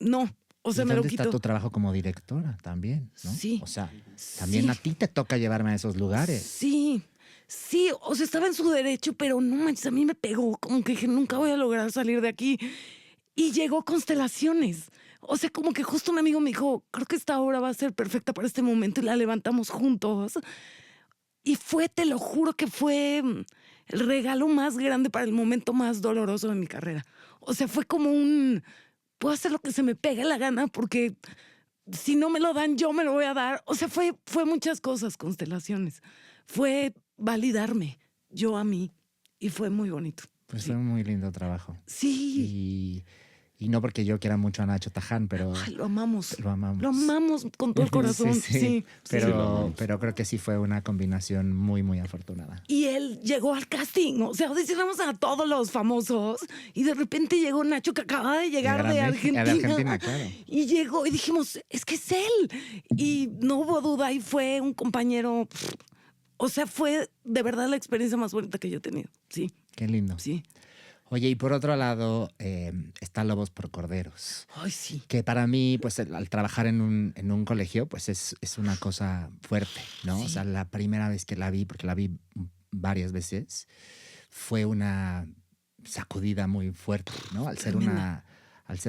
no. O sea, ¿Y me lo dónde está quitó. tu trabajo como directora también, no? Sí. O sea, también Sí. a ti te toca llevarme a esos lugares. Sí, sí, o sea, estaba en su derecho, pero no manches, a mí me pegó, como que dije, nunca voy a lograr salir de aquí. Y llegó Constelaciones. O sea, como que justo un amigo me dijo, creo que esta obra va a ser perfecta para este momento y la levantamos juntos. Y fue, te lo juro que fue el regalo más grande para el momento más doloroso de mi carrera. O sea, fue como puedo hacer lo que se me pegue la gana porque si no me lo dan, yo me lo voy a dar. O sea, fue muchas cosas, Constelaciones. Fue validarme yo a mí y fue muy bonito. Pues Sí. fue un muy lindo trabajo. Sí. Y no porque yo quiera mucho a Nacho Taján, pero Ay, lo amamos. lo amamos. Lo amamos con todo el corazón. Sí, sí. Sí. Pero, Sí, lo amamos. pero creo que sí fue una combinación muy, muy afortunada. Y él llegó al casting, o sea, audicionamos a todos los famosos y de repente llegó Nacho que acaba de llegar de Argentina. De Argentina, claro. Y llegó y dijimos, es que es él. Y no hubo duda y fue un compañero, o sea, fue de verdad la experiencia más bonita que yo he tenido. Sí, Qué lindo. sí. Oye, y por otro lado está Lobos por Corderos, Ay, sí. que para mí, pues al trabajar en un colegio, pues es una cosa fuerte, ¿no? Sí. O sea, la primera vez que la vi, porque la vi varias veces, fue una sacudida muy fuerte, ¿no? Al ser Tremenda.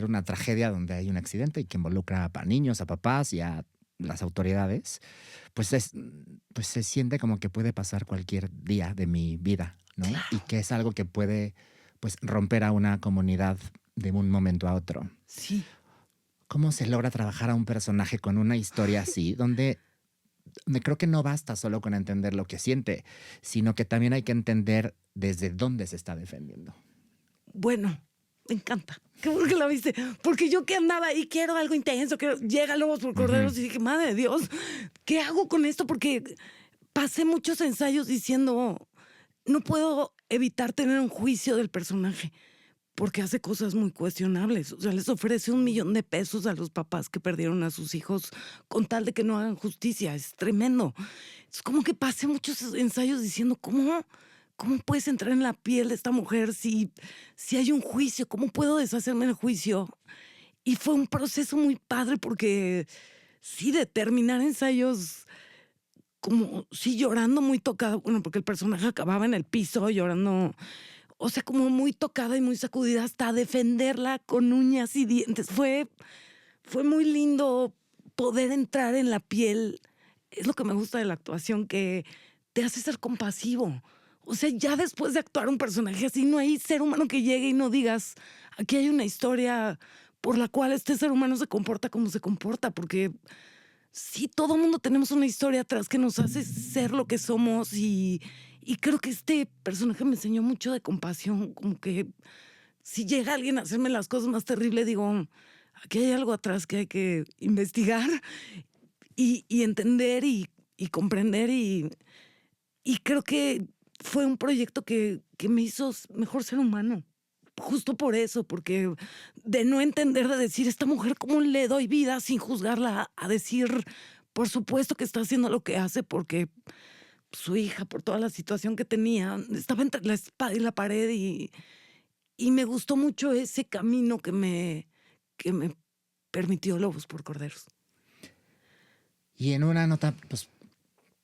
una tragedia donde hay un accidente y que involucra a niños, a papás y a las autoridades, pues se siente como que puede pasar cualquier día de mi vida, ¿no? Claro. Y que es algo que puede, pues, romper a una comunidad de un momento a otro. Sí. ¿Cómo se logra trabajar a un personaje con una historia así, donde creo que no basta solo con entender lo que siente, sino que también hay que entender desde dónde se está defendiendo? Bueno, me encanta. Qué bueno que la viste. Porque yo que andaba ahí, quiero algo intenso, llega Lobos por Corderos y dije, madre de Dios, ¿qué hago con esto? Porque pasé muchos ensayos diciendo, no puedo evitar tener un juicio del personaje porque hace cosas muy cuestionables. O sea, les ofrece $1,000,000 a los papás que perdieron a sus hijos con tal de que no hagan justicia. Es tremendo. Es como que pasé muchos ensayos diciendo, ¿cómo puedes entrar en la piel de esta mujer si hay un juicio? ¿Cómo puedo deshacerme del juicio? Y fue un proceso muy padre porque sí, de terminar ensayos como, sí, llorando muy tocada, bueno, porque el personaje acababa en el piso llorando, o sea, como muy tocada y muy sacudida hasta defenderla con uñas y dientes. Fue muy lindo poder entrar en la piel. Es lo que me gusta de la actuación, que te hace ser compasivo. O sea, ya después de actuar un personaje así, no hay ser humano que llegue y no digas, aquí hay una historia por la cual este ser humano se comporta como se comporta, porque sí, todo mundo tenemos una historia atrás que nos hace ser lo que somos y creo que este personaje me enseñó mucho de compasión, como que si llega alguien a hacerme las cosas más terribles, digo, aquí hay algo atrás que hay que investigar y entender y comprender y creo que fue un proyecto que me hizo mejor ser humano. Justo por eso, porque de no entender, de decir, esta mujer, ¿cómo le doy vida sin juzgarla? A decir, por supuesto que está haciendo lo que hace porque su hija, por toda la situación que tenía, estaba entre la espada y la pared y me gustó mucho ese camino que me permitió Lobos por Corderos. Y en una nota, pues,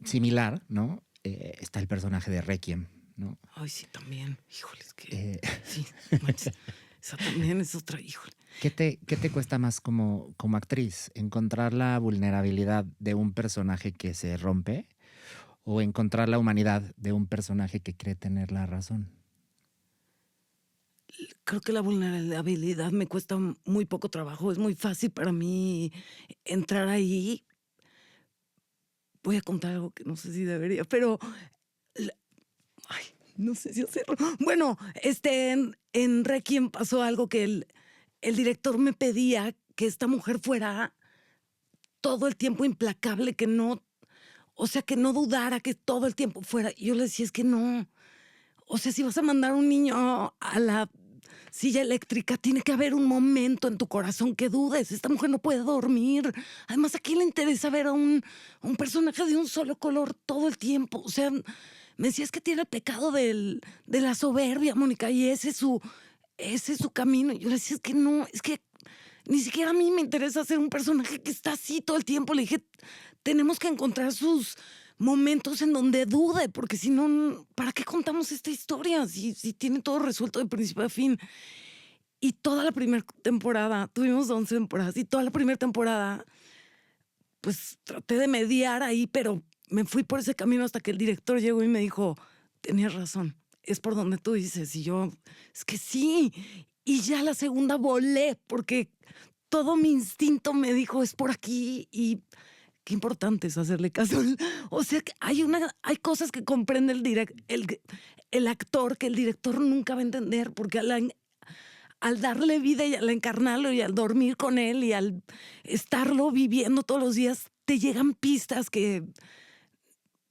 similar, ¿no? Está el personaje de Requiem, ¿no? Ay, sí, también. Híjole, es que... Eh, Sí, manches. Esa también es otra, híjole. ¿Qué te cuesta más como actriz? ¿Encontrar la vulnerabilidad de un personaje que se rompe o encontrar la humanidad de un personaje que cree tener la razón? Creo que la vulnerabilidad me cuesta muy poco trabajo. Es muy fácil para mí entrar ahí. Voy a contar algo que no sé si debería, pero... Ay, no sé si hacerlo. Bueno, en Requiem pasó algo que el director me pedía que esta mujer fuera todo el tiempo implacable, que no, o sea, que no dudara, que todo el tiempo fuera. Y yo le decía, es que no. O sea, si vas a mandar a un niño a la silla eléctrica, tiene que haber un momento en tu corazón que dudes. Esta mujer no puede dormir. Además, ¿a quién le interesa ver a un personaje de un solo color todo el tiempo? O sea, me decías que tiene el pecado de la soberbia, Mónica, y ese es su camino. Y yo le decía, es que no, es que ni siquiera a mí me interesa ser un personaje que está así todo el tiempo. Le dije, tenemos que encontrar sus momentos en donde dude, porque si no, ¿para qué contamos esta historia? Si tiene todo resuelto de principio a fin. Y toda la primera temporada, tuvimos 11 temporadas, y toda la primera temporada, pues traté de mediar ahí, pero me fui por ese camino hasta que el director llegó y me dijo, tenías razón, es por donde tú dices. Y yo, es que sí. Y ya la segunda volé, porque todo mi instinto me dijo, es por aquí. Y qué importante es hacerle caso. O sea, que hay cosas que comprende el actor que el director nunca va a entender, porque al darle vida y al encarnarlo y al dormir con él y al estarlo viviendo todos los días, te llegan pistas que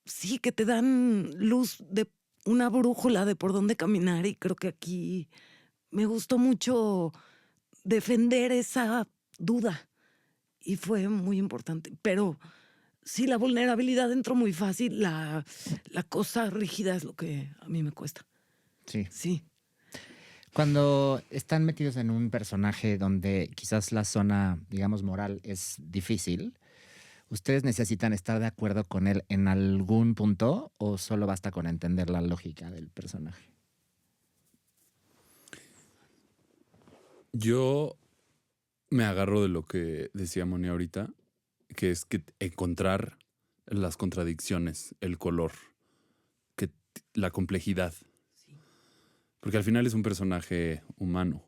sí, que te dan luz de una brújula de por dónde caminar. Y creo que aquí me gustó mucho defender esa duda y fue muy importante. Pero sí, la vulnerabilidad entró muy fácil. La cosa rígida es lo que a mí me cuesta. Sí. Sí. Cuando están metidos en un personaje donde quizás la zona, digamos, moral es difícil, ¿ustedes necesitan estar de acuerdo con él en algún punto o solo basta con entender la lógica del personaje? Yo me agarro de lo que decía Moni ahorita, que es que encontrar las contradicciones, el color, la complejidad. Porque al final es un personaje humano.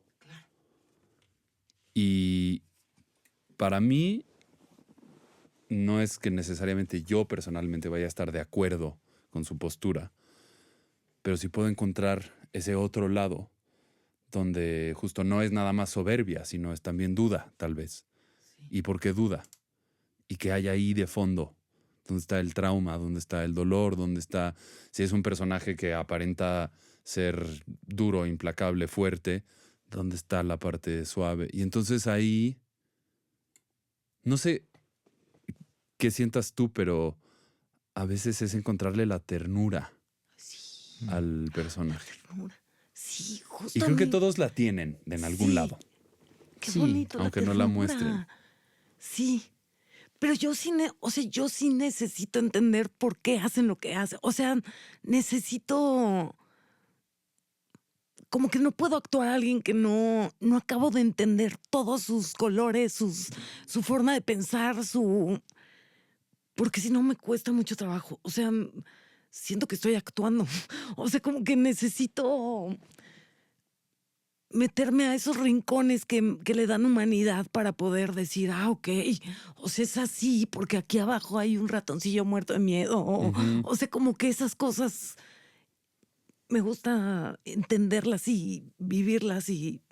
Y para mí no es que necesariamente yo personalmente vaya a estar de acuerdo con su postura, pero sí puedo encontrar ese otro lado donde justo no es nada más soberbia, sino es también duda, tal vez. ¿Y por qué duda? ¿Y qué hay ahí de fondo? ¿Dónde está el trauma? ¿Dónde está el dolor? ¿Dónde está...? Si es un personaje que aparenta ser duro, implacable, fuerte, ¿dónde está la parte suave? Y entonces ahí... No sé qué sientas tú, pero a veces es encontrarle la ternura al personaje. Sí, Y creo que justamente. todos la tienen en algún lado. Qué Sí, bonito. aunque no la ternura. muestren. Sí. Pero yo sí, yo sí necesito entender por qué hacen lo que hacen. O sea, necesito... Como que no puedo actuar a alguien que no acabo de entender todos sus colores, su forma de pensar, porque si no me cuesta mucho trabajo. O sea, siento que estoy actuando. O sea, como que necesito meterme a esos rincones que le dan humanidad para poder decir, ok, o sea, es así, porque aquí abajo hay un ratoncillo muerto de miedo. O sea, como que esas cosas me gusta entenderlas y vivirlas y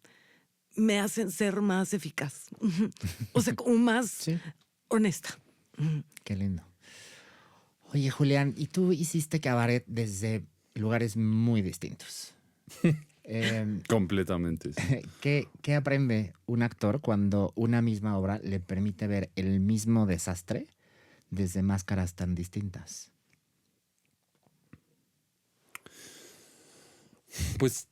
me hacen ser más eficaz. O sea, como más Sí. honesta. Qué lindo. Oye, Julián, y tú hiciste cabaret desde lugares muy distintos. Completamente. Sí. ¿Qué aprende un actor cuando una misma obra le permite ver el mismo desastre desde máscaras tan distintas? Pues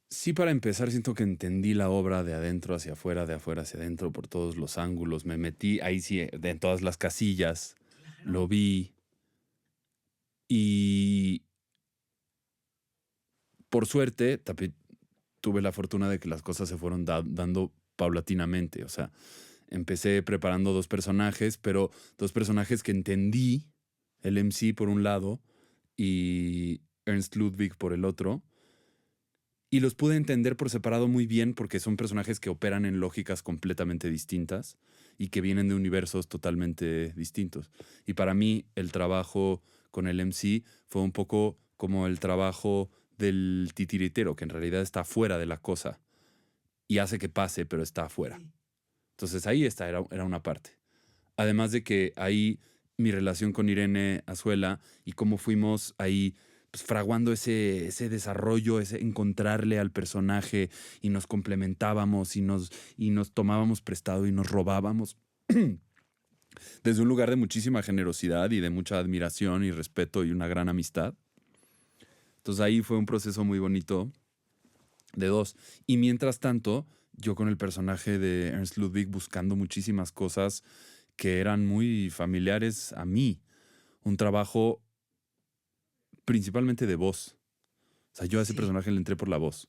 sí, para empezar, siento que entendí la obra de adentro hacia afuera, de afuera hacia adentro, por todos los ángulos. Me metí ahí sí, en todas las casillas, lo vi. Y por suerte, tuve la fortuna de que las cosas se fueron dando paulatinamente. O sea, empecé preparando dos personajes, pero dos personajes que entendí, el MC por un lado y Ernst Ludwig por el otro. Y los pude entender por separado muy bien porque son personajes que operan en lógicas completamente distintas y que vienen de universos totalmente distintos. Y para mí el trabajo con el MC fue un poco como el trabajo del titiritero, que en realidad está fuera de la cosa y hace que pase, pero está afuera. Entonces ahí era una parte. Además de que ahí mi relación con Irene Azuela y cómo fuimos ahí pues, fraguando ese desarrollo, ese encontrarle al personaje, y nos complementábamos y nos tomábamos prestado y nos robábamos desde un lugar de muchísima generosidad y de mucha admiración y respeto y una gran amistad. Entonces ahí fue un proceso muy bonito de dos. Y mientras tanto, yo con el personaje de Ernst Ludwig buscando muchísimas cosas que eran muy familiares a mí. Un trabajo principalmente de voz. O sea, yo a ese personaje le entré por la voz.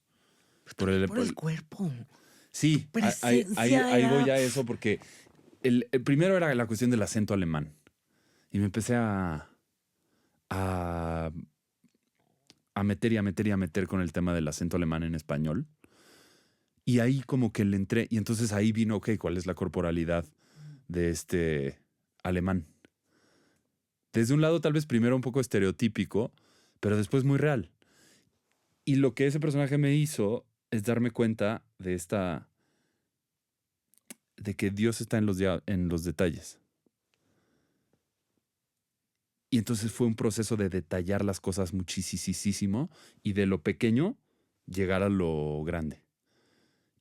Por el cuerpo. Sí, ahí voy a eso porque el primero era la cuestión del acento alemán. Y me empecé a meter con el tema del acento alemán en español. Y ahí como que le entré. Y entonces ahí vino, ok, ¿cuál es la corporalidad de este alemán? Desde un lado tal vez primero un poco estereotípico, pero después muy real. Y lo que ese personaje me hizo es darme cuenta de que Dios está en los detalles. Y entonces fue un proceso de detallar las cosas muchísimo y de lo pequeño llegar a lo grande.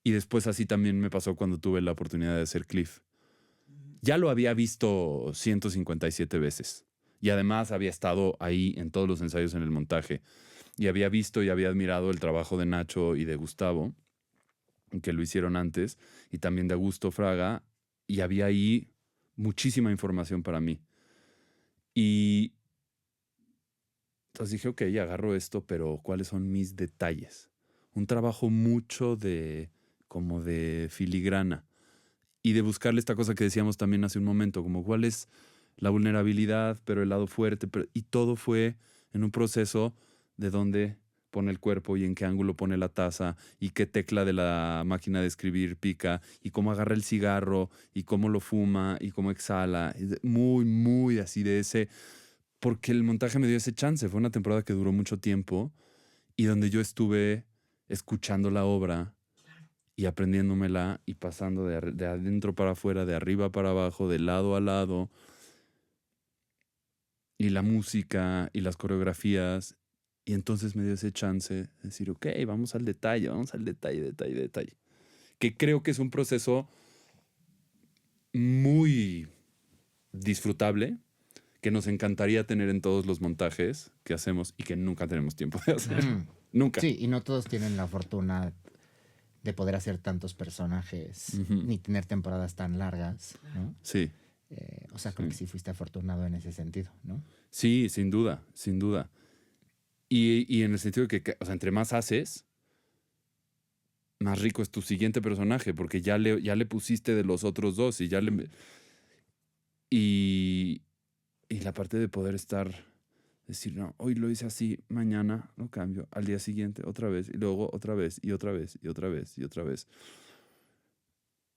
Y después así también me pasó cuando tuve la oportunidad de hacer Cliff. Ya lo había visto 157 veces. Y además había estado ahí en todos los ensayos en el montaje. Y había visto y había admirado el trabajo de Nacho y de Gustavo, que lo hicieron antes, y también de Augusto Fraga. Y había ahí muchísima información para mí. Y entonces dije, ok, agarro esto, pero ¿cuáles son mis detalles? Un trabajo mucho como de filigrana y de buscarle esta cosa que decíamos también hace un momento, como cuál es la vulnerabilidad, pero el lado fuerte, y todo fue en un proceso de dónde pone el cuerpo y en qué ángulo pone la taza y qué tecla de la máquina de escribir pica y cómo agarra el cigarro y cómo lo fuma y cómo exhala. Muy, muy así de ese, porque el montaje me dio ese chance. Fue una temporada que duró mucho tiempo y donde yo estuve escuchando la obra y aprendiéndomela y pasando de adentro para afuera, de arriba para abajo, de lado a lado. Y la música y las coreografías. Y entonces me dio ese chance de decir, ok, vamos al detalle, detalle. Que creo que es un proceso muy disfrutable, que nos encantaría tener en todos los montajes que hacemos y que nunca tenemos tiempo de hacer. Nunca. Sí, y no todos tienen la fortuna de poder hacer tantos personajes, ni tener temporadas tan largas, ¿no? Sí. O sea, creo que sí fuiste afortunado en ese sentido, ¿no? Sí, sin duda, sin duda. Y en el sentido de que, o sea, entre más haces, más rico es tu siguiente personaje, porque ya le pusiste de los otros dos y y la parte de poder decir, no, hoy lo hice así, mañana lo cambio, al día siguiente otra vez, y luego otra vez, y otra vez, y otra vez, y otra vez.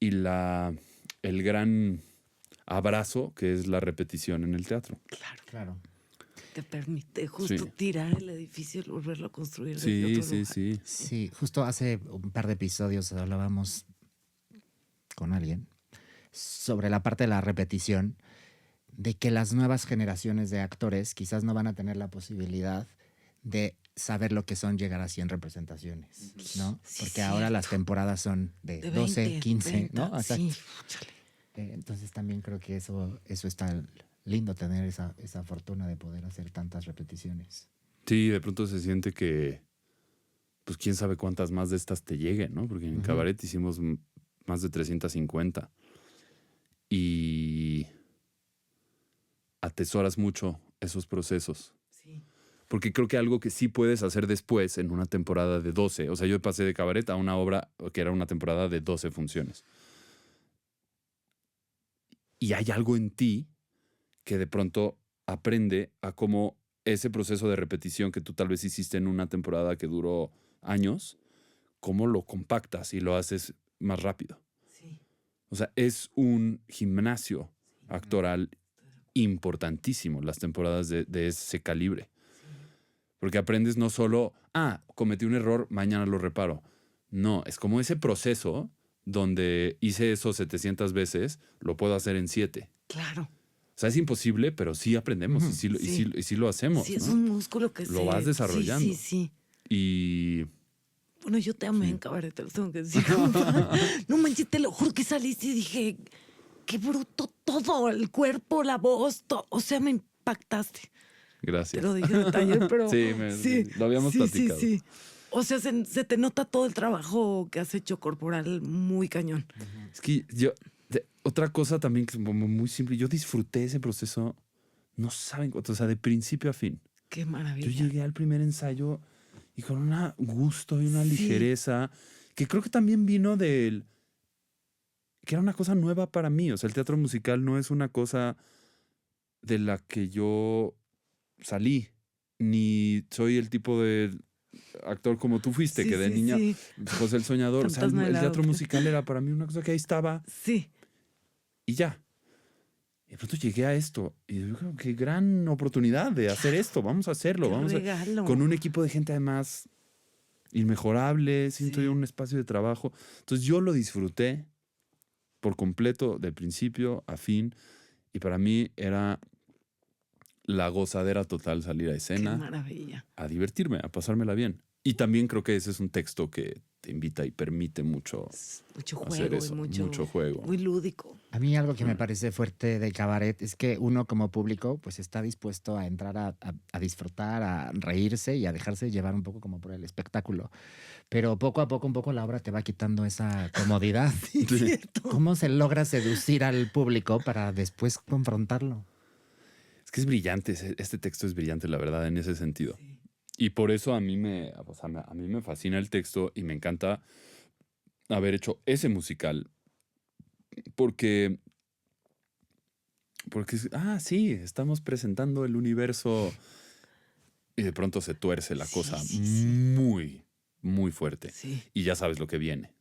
Y el gran abrazo que es la repetición en el teatro. Claro. Te permite justo tirar el edificio y volverlo a construir desde otro lugar. Sí, justo hace un par de episodios hablábamos con alguien sobre la parte de la repetición, de que las nuevas generaciones de actores quizás no van a tener la posibilidad de saber lo que son llegar a 100 representaciones, ¿no? Sí, porque ahora las temporadas son de 12, 20, 15, 30, ¿no? Exacto. sí. Entonces también creo que eso está lindo, tener esa fortuna de poder hacer tantas repeticiones. Sí, de pronto se siente que, pues quién sabe cuántas más de estas te lleguen, ¿no? Porque en Cabaret hicimos más de 350 y atesoras mucho esos procesos. Sí. Porque creo que algo que sí puedes hacer después en una temporada de 12, o sea, yo pasé de Cabaret a una obra que era una temporada de 12 funciones. Y hay algo en ti que de pronto aprende a cómo ese proceso de repetición que tú tal vez hiciste en una temporada que duró años, cómo lo compactas y lo haces más rápido. Sí. O sea, es un gimnasio actoral importantísimo las temporadas de ese calibre. Porque aprendes no solo, cometí un error, mañana lo reparo. No, es como ese proceso donde hice eso 700 veces, lo puedo hacer en 7. Claro. O sea, es imposible, pero sí aprendemos y sí lo hacemos. Sí, ¿no? es un músculo que Lo vas desarrollando. Sí. Y Bueno, yo te amé en cabaret, te lo tengo que decir. No manches, te lo juro que saliste y dije, qué bruto todo, el cuerpo, la voz, todo. O sea, me impactaste. gracias. Te lo dije en el taller, pero Sí, lo habíamos platicado. Sí. O sea, se te nota todo el trabajo que has hecho corporal muy cañón. Es que otra cosa también que es como muy simple, yo disfruté ese proceso, no saben cuánto, o sea, de principio a fin. Qué maravilla. Yo llegué al primer ensayo y con un gusto y una Sí. ligereza que creo que también vino que era una cosa nueva para mí. O sea, el teatro musical no es una cosa de la que yo salí, ni soy el tipo de actor como tú fuiste, Sí, que de sí, niña, sí. José el Soñador. O sea, Fantasma de el la teatro ópera. musical era para mí una cosa que ahí estaba Sí. y ya. Y de pronto llegué a esto y digo, qué gran oportunidad de hacer esto, vamos a hacerlo, Qué vamos regalo. con un equipo de gente además inmejorable, siento Sí. yo un espacio de trabajo. Entonces yo lo disfruté por completo, de principio a fin, y para mí era la gozadera total salir a Qué escena, maravilla. a divertirme, a pasármela bien. Y también creo que ese es un texto que te invita y permite mucho Mucho hacer juego eso, y mucho juego. muy lúdico. A mí algo que me parece fuerte de cabaret es que uno como público pues está dispuesto a entrar a disfrutar, a reírse y a dejarse llevar un poco como por el espectáculo. Pero poco a poco, un poco la obra te va quitando esa comodidad. Sí, es cierto. ¿Cómo se logra seducir al público para después confrontarlo? Es que es brillante, este texto es brillante, la verdad, en ese sentido. Y por eso a mí me fascina el texto y me encanta haber hecho ese musical. Porque sí, estamos presentando el universo y de pronto se tuerce la cosa muy, muy fuerte. Sí. Y ya sabes lo que viene.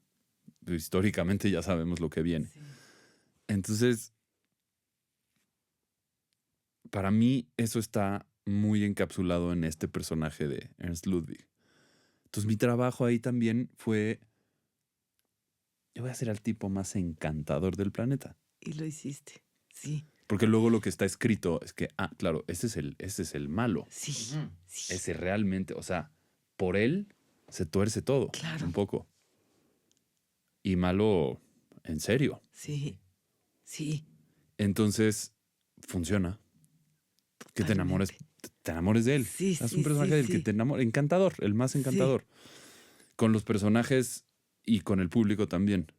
Históricamente ya sabemos lo que viene. Sí. Entonces, para mí eso está muy encapsulado en este personaje de Ernst Ludwig. Entonces mi trabajo ahí también fue, yo voy a ser el tipo más encantador del planeta. Y lo hiciste. Sí. Porque luego lo que está escrito es que, claro, ese es el malo. Sí. Sí. Ese realmente, o sea, por él se tuerce todo. Claro. Un poco. Y malo en serio. Sí. Sí. Entonces, funciona. Que te enamores de él. Sí, es sí, un personaje sí, del sí. que te enamores. Encantador, el más encantador. Con los personajes y con el público también.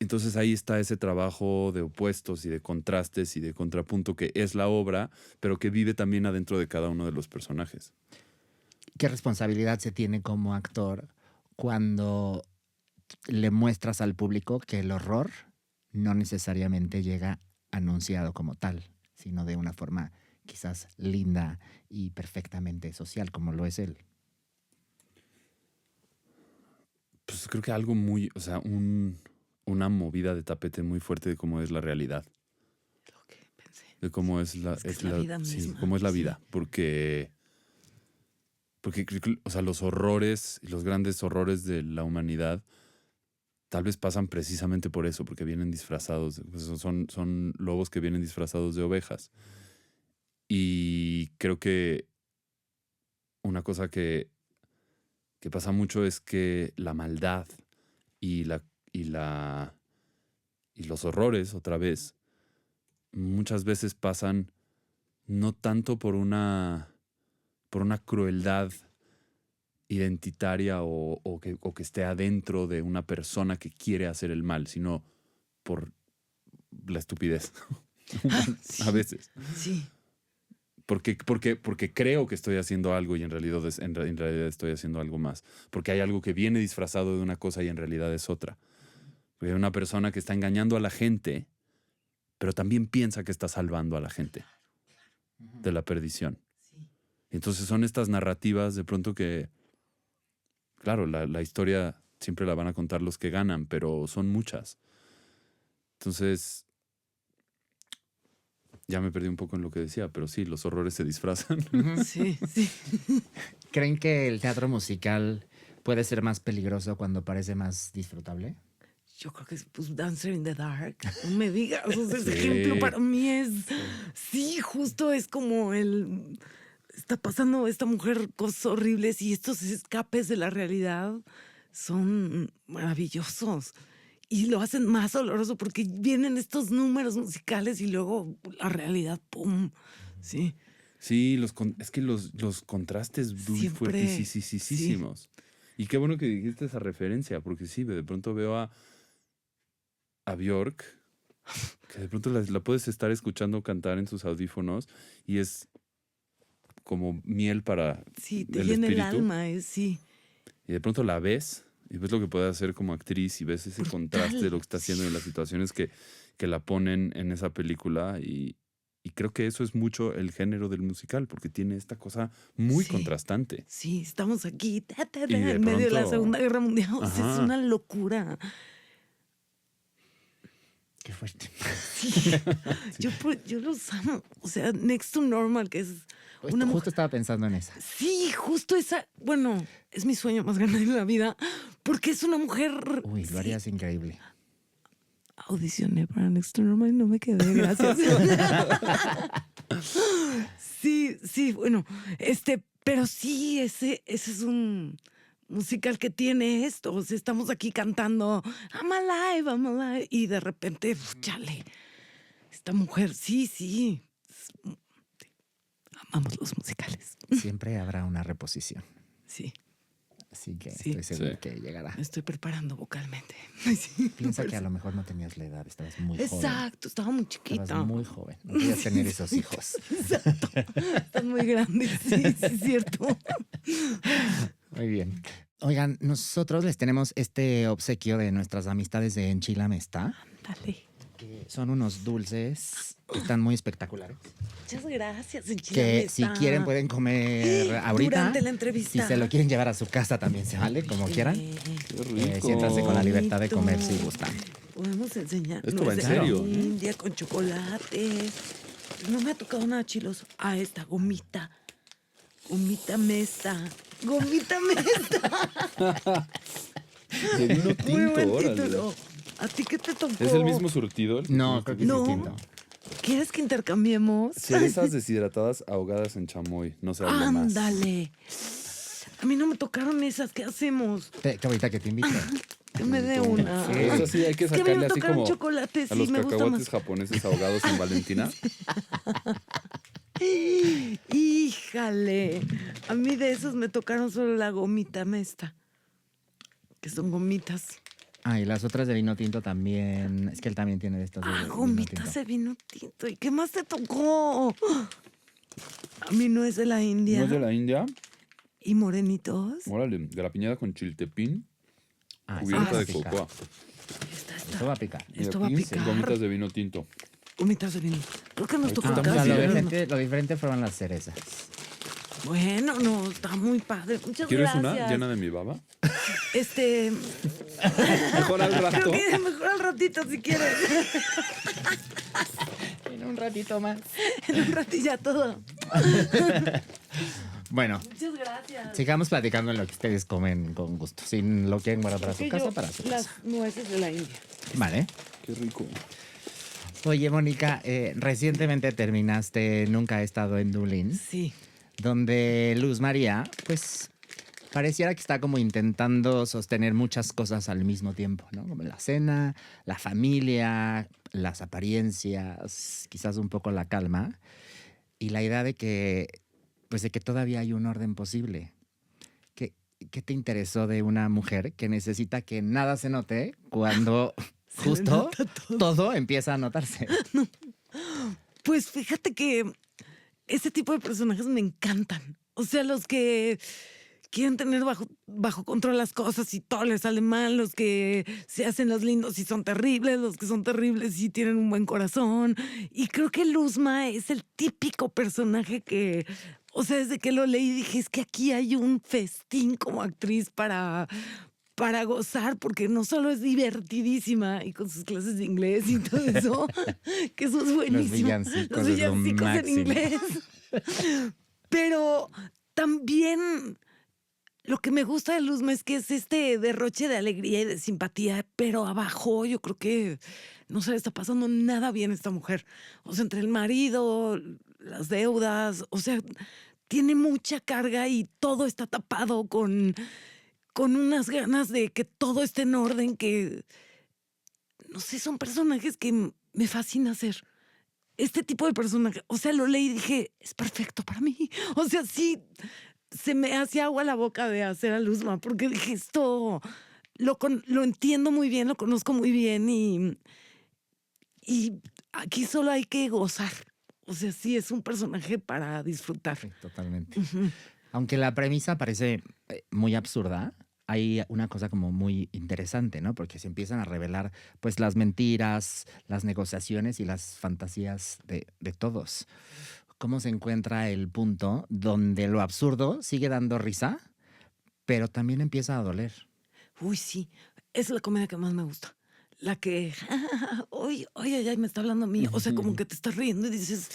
Entonces ahí está ese trabajo de opuestos y de contrastes y de contrapunto que es la obra, pero que vive también adentro de cada uno de los personajes. ¿Qué responsabilidad se tiene como actor cuando le muestras al público que el horror no necesariamente llega anunciado como tal, sino de una forma quizás linda y perfectamente social, como lo es él? Pues creo que algo muy, o sea, una movida de tapete muy fuerte de cómo es la realidad. Lo que pensé. De cómo es la, Es la vida sí, misma. cómo es la Sí. vida. Porque, o sea, los horrores y los grandes horrores de la humanidad tal vez pasan precisamente por eso, porque vienen disfrazados, pues son lobos que vienen disfrazados de ovejas. Y creo que una cosa que pasa mucho es que la maldad y los horrores, otra vez, muchas veces pasan no tanto por una crueldad identitaria o que esté adentro de una persona que quiere hacer el mal, sino por la estupidez. A veces. Sí. Porque creo que estoy haciendo algo y en realidad estoy haciendo algo más. Porque hay algo que viene disfrazado de una cosa y en realidad es otra. Porque hay una persona que está engañando a la gente, pero también piensa que está salvando a la gente de la perdición. Entonces son estas narrativas de pronto que, claro, la historia siempre la van a contar los que ganan, pero son muchas. Entonces, ya me perdí un poco en lo que decía, pero sí, los horrores se disfrazan. Sí, sí. ¿Creen que el teatro musical puede ser más peligroso cuando parece más disfrutable? yo creo que es pues, Dancer in the Dark. No me digas, o sea, ese Sí. ejemplo para mí es, sí, justo es como está pasando esta mujer cosas horribles y estos escapes de la realidad son maravillosos. Y lo hacen más doloroso porque vienen estos números musicales y luego la realidad, ¡pum! Sí, Sí, es que los contrastes muy Siempre, fuertisísimos. Y qué bueno que dijiste esa referencia, porque sí, de pronto veo a Björk, que de pronto la puedes estar escuchando cantar en sus audífonos y es como miel para sí, te el llena el espíritu. alma, sí. Y de pronto la ves y ves lo que puede hacer como actriz y ves ese contraste de lo que está haciendo y las situaciones que la ponen en esa película. Y creo que eso es mucho el género del musical, porque tiene esta cosa muy Sí. contrastante. Sí, estamos aquí Y de en medio de la pronto- Segunda Guerra Mundial. O sea, es Ajá. una locura. Qué fuerte. Yo los amo. O sea, Next to Normal, que es una mujer. Justo estaba pensando en esa. Sí, justo esa. Bueno, es mi sueño más grande en la vida, porque es una mujer. Uy, lo harías increíble. Audicioné para Next to Normal y no me quedé, gracias. Sí, bueno, pero sí, ese es un musical que tiene esto. O sea, estamos aquí cantando I'm alive, y de repente, chale, esta mujer, sí. Amamos los musicales. Siempre habrá una reposición. Sí, Así que Sí. estoy seguro Sí. que llegará. me estoy preparando vocalmente. Sí, Piensa me que a parece- lo mejor no tenías la edad, estabas muy joven. Exacto, estaba muy chiquita. Estabas muy joven. No podías tener esos hijos. Exacto. Están muy grandes, sí, es cierto. Muy bien. Oigan, nosotros les tenemos este obsequio de nuestras amistades de Enchilamesta, Dale. que son unos dulces que están muy espectaculares. Muchas gracias, Que Enchilamesta. si quieren pueden comer ahorita. Durante la entrevista. Si se lo quieren llevar a su casa también se vale, como quieran. Qué rico. Siéntanse con la libertad de comer si Bonito. gustan. Podemos enseñar. Esto va en nuez de serio. India con chocolate. No me ha tocado nada chiloso. Ah, esta gomita. Gomita mesta. Gomita mesta. De vino Muy tinto, buen órale. título. ¿A ti qué te tocó? ¿Es el mismo surtido? No, creo que es No. distinto. ¿Quieres que intercambiemos? Cerezas deshidratadas ahogadas en chamoy. No se hable más. Ándale. A mí no me tocaron esas. ¿Qué hacemos? Que ahorita que te invito. Que me dé una. Sí, eso sí, hay que Es que a mí sacarle me así tocaron como chocolate, a sí, los me gusta cacahuates más. japoneses ahogados en Valentina. Híjale. A mí de esos me tocaron solo la gomita mesta. Que son gomitas. Ah, y las otras de vino tinto también. Es que él también tiene de estas de Ah, vino gomitas tinto. de vino tinto. ¿Y qué más te tocó? A mí no es de la India. ¿No es de la India? ¿Y morenitos? Órale, de la piñada con chiltepín, Ah, cubierta sí, de va a picar. cocoa. Esto va a picar. Y Esto va a aquí, picar. gomitas de vino tinto. Gomitas de vino. Creo que nos tocó Ahorita Ah, o estamos sea, casi. bien. lo diferente fueron las cerezas. Bueno, no, está muy padre. Muchas ¿Quieres gracias. una llena de mi baba? Mejor al rato. Creo que mejor al ratito si quieres. En un ratito más. En un ratito ya todo. Bueno, Muchas gracias. sigamos platicando en lo que ustedes comen con gusto. Si lo quieren guardar para su Que casa, yo, para su las casa. nueces de la India. Vale. Qué rico. Oye, Mónica, recientemente terminaste Nunca he estado en Dublín, Sí. donde Luz María, pues, pareciera que está como intentando sostener muchas cosas al mismo tiempo, ¿no? Como la cena, la familia, las apariencias, quizás un poco la calma, y la idea de que, pues, de que todavía hay un orden posible. ¿Qué te interesó de una mujer que necesita que nada se note cuando Se le justo nota todo empieza a notarse? Pues fíjate que ese tipo de personajes me encantan. O sea, los que quieren tener bajo control las cosas y todo les sale mal, los que se hacen los lindos y son terribles, los que son terribles y tienen un buen corazón. Y creo que Luzma es el típico personaje que, o sea, desde que lo leí dije, es que aquí hay un festín como actriz para gozar, porque no solo es divertidísima y con sus clases de inglés y todo eso, que eso es buenísimo. villancicos Los es lo villancicos en máximo. inglés. Pero también Lo que me gusta de Luzma es que es este derroche de alegría y de simpatía, pero abajo yo creo que no se le está pasando nada bien a esta mujer. O sea, entre el marido, las deudas, o sea, tiene mucha carga y todo está tapado con unas ganas de que todo esté en orden, que, no sé, son personajes que me fascina hacer. Este tipo de personaje, o sea, lo leí y dije, es perfecto para mí. O sea, sí, se me hacía agua la boca de hacer a Luzma, porque dije, esto lo entiendo muy bien, lo conozco muy bien y aquí solo hay que gozar. O sea, sí, es un personaje para disfrutar. Sí, totalmente. Aunque la premisa parece muy absurda, hay una cosa como muy interesante, ¿no? Porque se empiezan a revelar pues las mentiras, las negociaciones y las fantasías de todos. ¿Cómo se encuentra el punto donde lo absurdo sigue dando risa, pero también empieza a doler? Uy, sí, es la comedia que más me gusta. La que, oye, ay, me está hablando a mí. O sea, como que te estás riendo y dices,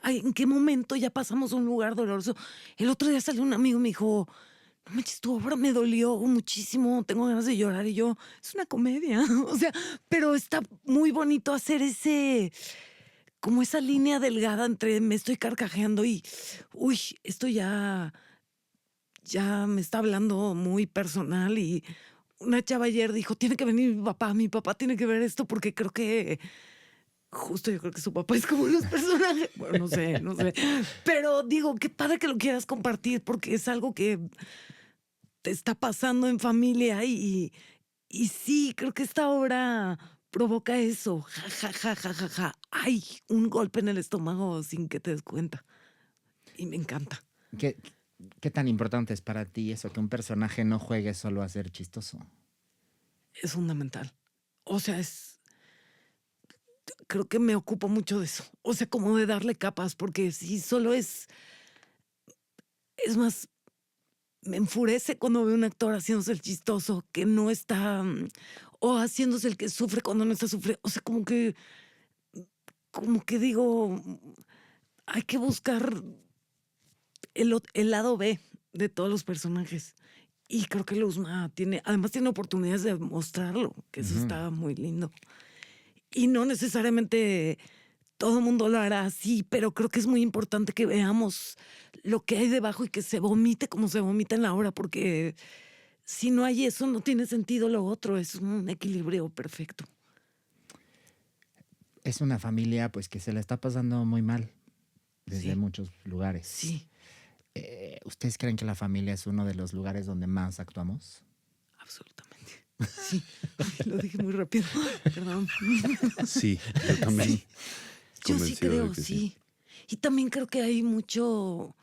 ¿en qué momento ya pasamos a un lugar doloroso? El otro día salió un amigo y me dijo, no manches, tu obra me dolió muchísimo, tengo ganas de llorar. Y yo, es una comedia. O sea, pero está muy bonito hacer como esa línea delgada entre me estoy carcajeando y, uy, esto ya me está hablando muy personal. Y una chava ayer dijo, tiene que venir mi papá tiene que ver esto porque creo que, justo yo creo que su papá es como los personajes. Bueno, no sé. Pero digo, qué padre que lo quieras compartir porque es algo que te está pasando en familia y sí, creo que esta obra provoca eso. Ja, ja, ja, ja, ja, ja. Ay, un golpe en el estómago sin que te des cuenta. Y me encanta. ¿Qué, qué tan importante es para ti eso, que un personaje no juegue solo a ser chistoso? Es fundamental. O sea, creo que me ocupo mucho de eso. O sea, como de darle capas, porque si solo es más, me enfurece cuando veo un actor haciéndose el chistoso, que no está, o haciéndose el que sufre cuando no está sufriendo. O sea, como que digo, hay que buscar el lado B de todos los personajes. Y creo que Luzma además tiene oportunidades de mostrarlo, que eso está muy lindo. Y no necesariamente todo el mundo lo hará así, pero creo que es muy importante que veamos lo que hay debajo y que se vomite como se vomita en la obra, porque si no hay eso, no tiene sentido lo otro. Es un equilibrio perfecto. Es una familia pues que se la está pasando muy mal desde Sí. muchos lugares. Sí, ¿Ustedes creen que la familia es uno de los lugares donde más actuamos? absolutamente. Sí, ay, lo dije muy rápido. Perdón. Sí, yo también. Yo sí Convencido de creo, que sí. Y también creo que hay muchos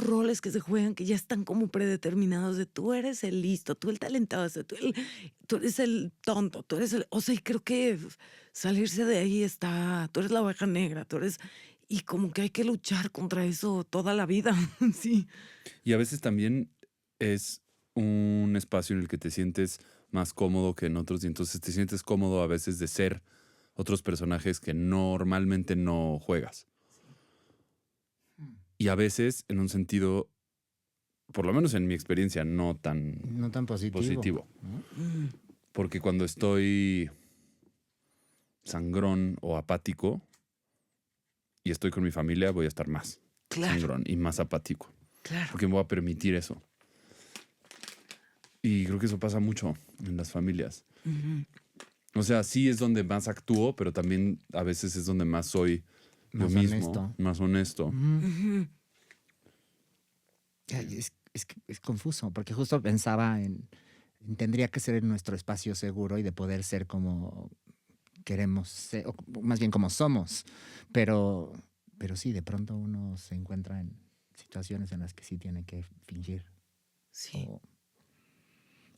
roles que se juegan que ya están como predeterminados de tú eres el listo, tú el talentoso, tú eres el tonto, tú eres el... O sea, y creo que salirse de ahí tú eres la oveja negra, tú eres... Y como que hay que luchar contra eso toda la vida, sí. Y a veces también es un espacio en el que te sientes más cómodo que en otros y entonces te sientes cómodo a veces de ser otros personajes que normalmente no juegas. Y a veces en un sentido, por lo menos en mi experiencia, no tan No tan positivo. Mm, Porque cuando estoy sangrón o apático y estoy con mi familia, voy a estar más Claro. sangrón y más apático. claro. Porque me voy a permitir eso. Y creo que eso pasa mucho en las familias. Ujú. O sea, sí es donde más actúo, pero también a veces es donde más soy yo Más mismo, honesto. más honesto. Ujú. Es confuso, porque justo pensaba tendría que ser nuestro espacio seguro y de poder ser como queremos ser, o más bien como somos. Pero sí, de pronto uno se encuentra en situaciones en las que sí tiene que fingir Sí,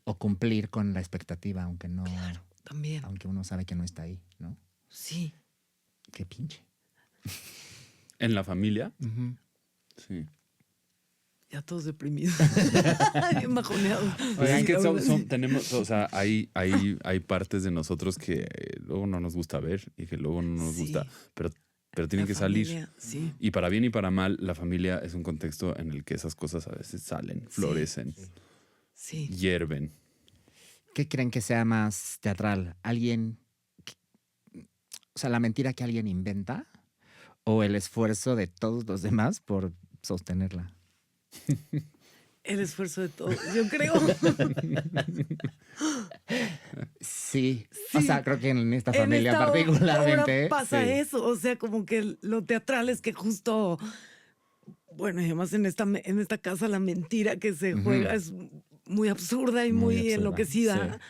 o cumplir con la expectativa, aunque no, también. aunque uno sabe que no está ahí, ¿no? Sí. Qué pinche. En la familia, Ujú. sí. Ya todos deprimidos. Bien bajoneados. Pues es Sí, que la verdad, sí. tenemos, o sea, hay partes de nosotros que luego no nos gusta ver y que luego no nos Sí. gusta, pero pero tienen La que salir. familia, sí. Y para bien y para mal, la familia es un contexto en el que esas cosas a veces salen, florecen, Sí. hierven. ¿Qué creen que sea más teatral? O sea, la mentira que alguien inventa o el esfuerzo de todos los demás por sostenerla. El esfuerzo de todos, yo creo. Sí. O Sí. sea, creo que en esta En familia esta particularmente. obra pasa sí. eso, o sea, como que lo teatral es que justo, bueno, y además en esta casa la mentira que se juega es muy absurda y muy, absurda, enloquecida.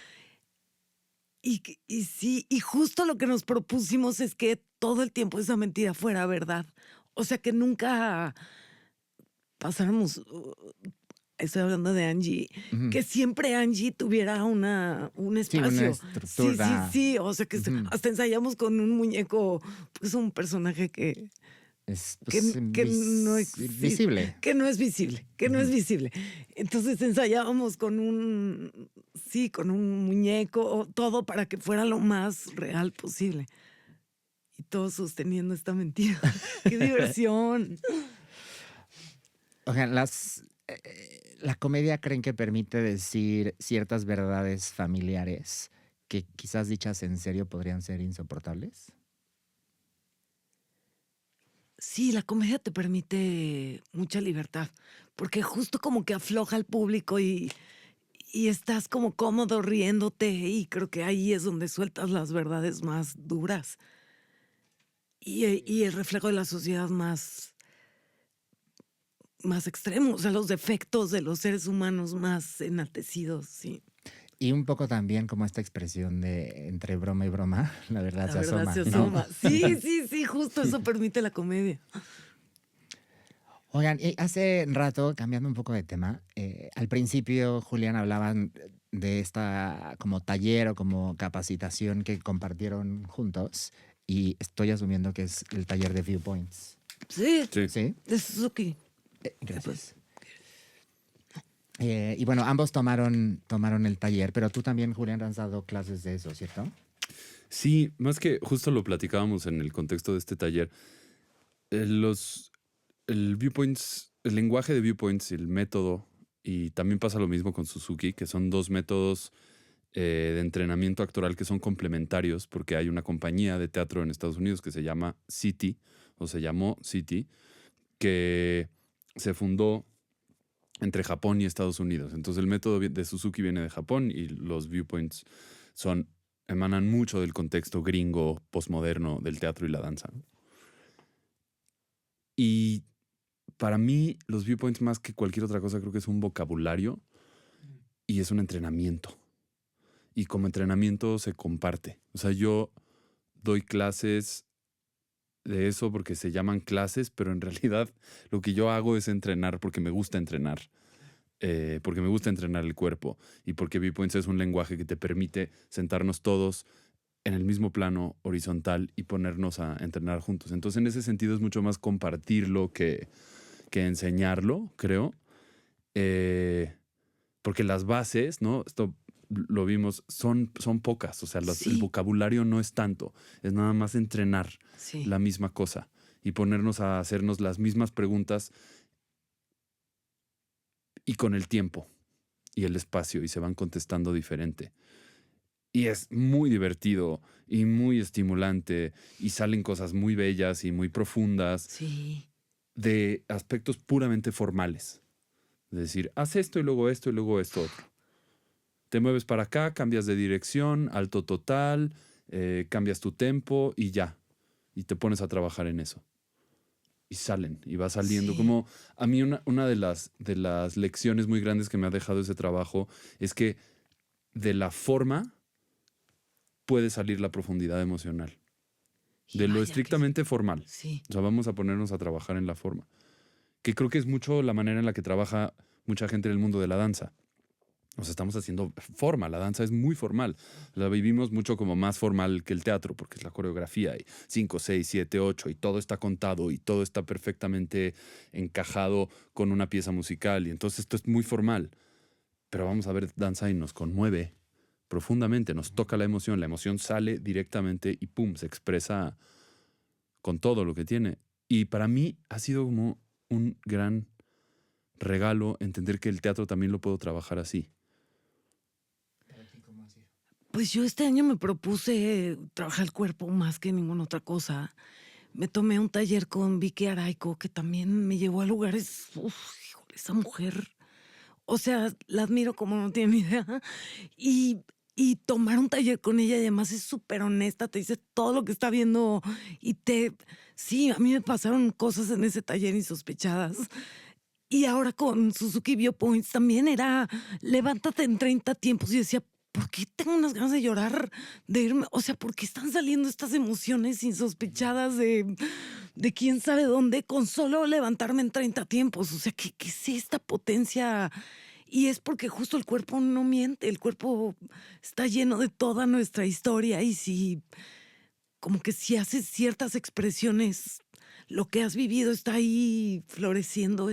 Y sí, y justo lo que nos propusimos es que todo el tiempo esa mentira fuera verdad. O sea, que nunca pasáramos, estoy hablando de Angie, Ujú. que siempre Angie tuviera un Sí, una espacio. estructura. Sí, o sea, que hasta ensayamos con un muñeco, pues un personaje que Es que, pues, que no existe, visible. que no es visible, que no es visible. Entonces ensayábamos con con un muñeco, todo para que fuera lo más real posible. Y todos sosteniendo esta mentira. ¡Qué diversión! Oigan, la comedia creen que permite decir ciertas verdades familiares que quizás dichas en serio podrían ser insoportables. Sí, la comedia te permite mucha libertad, porque justo como que afloja al público y estás como cómodo riéndote y creo que ahí es donde sueltas las verdades más duras y el reflejo de la sociedad más extremo, o sea, los defectos de los seres humanos más enaltecidos, sí. Y un poco también como esta expresión de entre broma y broma, la verdad La se verdad asoma. se ¿no? asoma. Sí, justo eso permite la comedia. Oigan, y hace rato, cambiando un poco de tema, al principio, Julián, hablaban de esta como taller o como capacitación que compartieron juntos y estoy asumiendo que es el taller de Viewpoints. Sí, Sí. ¿Sí? de Suzuki. Gracias. Y bueno, ambos tomaron el taller, pero tú también, Julián, has dado clases de eso, ¿cierto? Sí, más que justo lo platicábamos en el contexto de este taller. El Viewpoints, el lenguaje de Viewpoints, el método, y también pasa lo mismo con Suzuki, que son dos métodos de entrenamiento actoral que son complementarios, porque hay una compañía de teatro en Estados Unidos que se llama City, o se llamó City, que se fundó entre Japón y Estados Unidos. Entonces el método de Suzuki viene de Japón y los Viewpoints emanan mucho del contexto gringo, postmoderno del teatro y la danza. Y para mí, los Viewpoints, más que cualquier otra cosa, creo que es un vocabulario y es un entrenamiento. Y como entrenamiento se comparte. O sea, yo doy clases de eso porque se llaman clases, pero en realidad lo que yo hago es entrenar porque me gusta entrenar. Porque me gusta entrenar el cuerpo y porque Viewpoints es un lenguaje que te permite sentarnos todos en el mismo plano horizontal y ponernos a entrenar juntos. Entonces, en ese sentido es mucho más compartirlo que enseñarlo, creo. Porque las bases, ¿no? Esto lo vimos, son pocas. O sea, el vocabulario no es tanto. Es nada más entrenar la misma cosa y ponernos a hacernos las mismas preguntas y con el tiempo y el espacio y se van contestando diferente. Y es muy divertido y muy estimulante y salen cosas muy bellas y muy profundas de aspectos puramente formales. Es decir, haz esto y luego esto otro. Te mueves para acá, cambias de dirección, alto total, cambias tu tempo y ya. Y te pones a trabajar en eso. Y salen, y va saliendo. Sí. Como a mí una de las lecciones muy grandes que me ha dejado ese trabajo es que de la forma puede salir la profundidad emocional. De lo estrictamente formal. Sí. O sea, vamos a ponernos a trabajar en la forma. Que creo que es mucho la manera en la que trabaja mucha gente en el mundo de la danza. O sea, estamos haciendo forma. La danza es muy formal. La vivimos mucho como más formal que el teatro, porque es la coreografía. Y 5, 6, 7, 8, y todo está contado, y todo está perfectamente encajado con una pieza musical. Y entonces esto es muy formal. Pero vamos a ver danza y nos conmueve profundamente. Nos toca la emoción. La emoción sale directamente y ¡pum! Se expresa con todo lo que tiene. Y para mí ha sido como un gran regalo entender que el teatro también lo puedo trabajar así. Pues yo este año me propuse trabajar el cuerpo más que ninguna otra cosa. Me tomé un taller con Vicky Araico, que también me llevó a lugares. Uf, híjole, esa mujer. O sea, la admiro como no tiene ni idea. Y, y tomar un taller con ella, y además es súper honesta, te dice todo lo que está viendo. Y sí, a mí me pasaron cosas en ese taller insospechadas. Y ahora con Suzuki Biopoints también era levántate en 30 tiempos. Y yo decía, ¿por qué tengo unas ganas de llorar, de irme? O sea, ¿por qué están saliendo estas emociones insospechadas de quién sabe dónde con solo levantarme en 30 tiempos? O sea, ¿qué es esta potencia? Y es porque justo el cuerpo no miente, el cuerpo está lleno de toda nuestra historia y como que si haces ciertas expresiones, lo que has vivido está ahí floreciendo.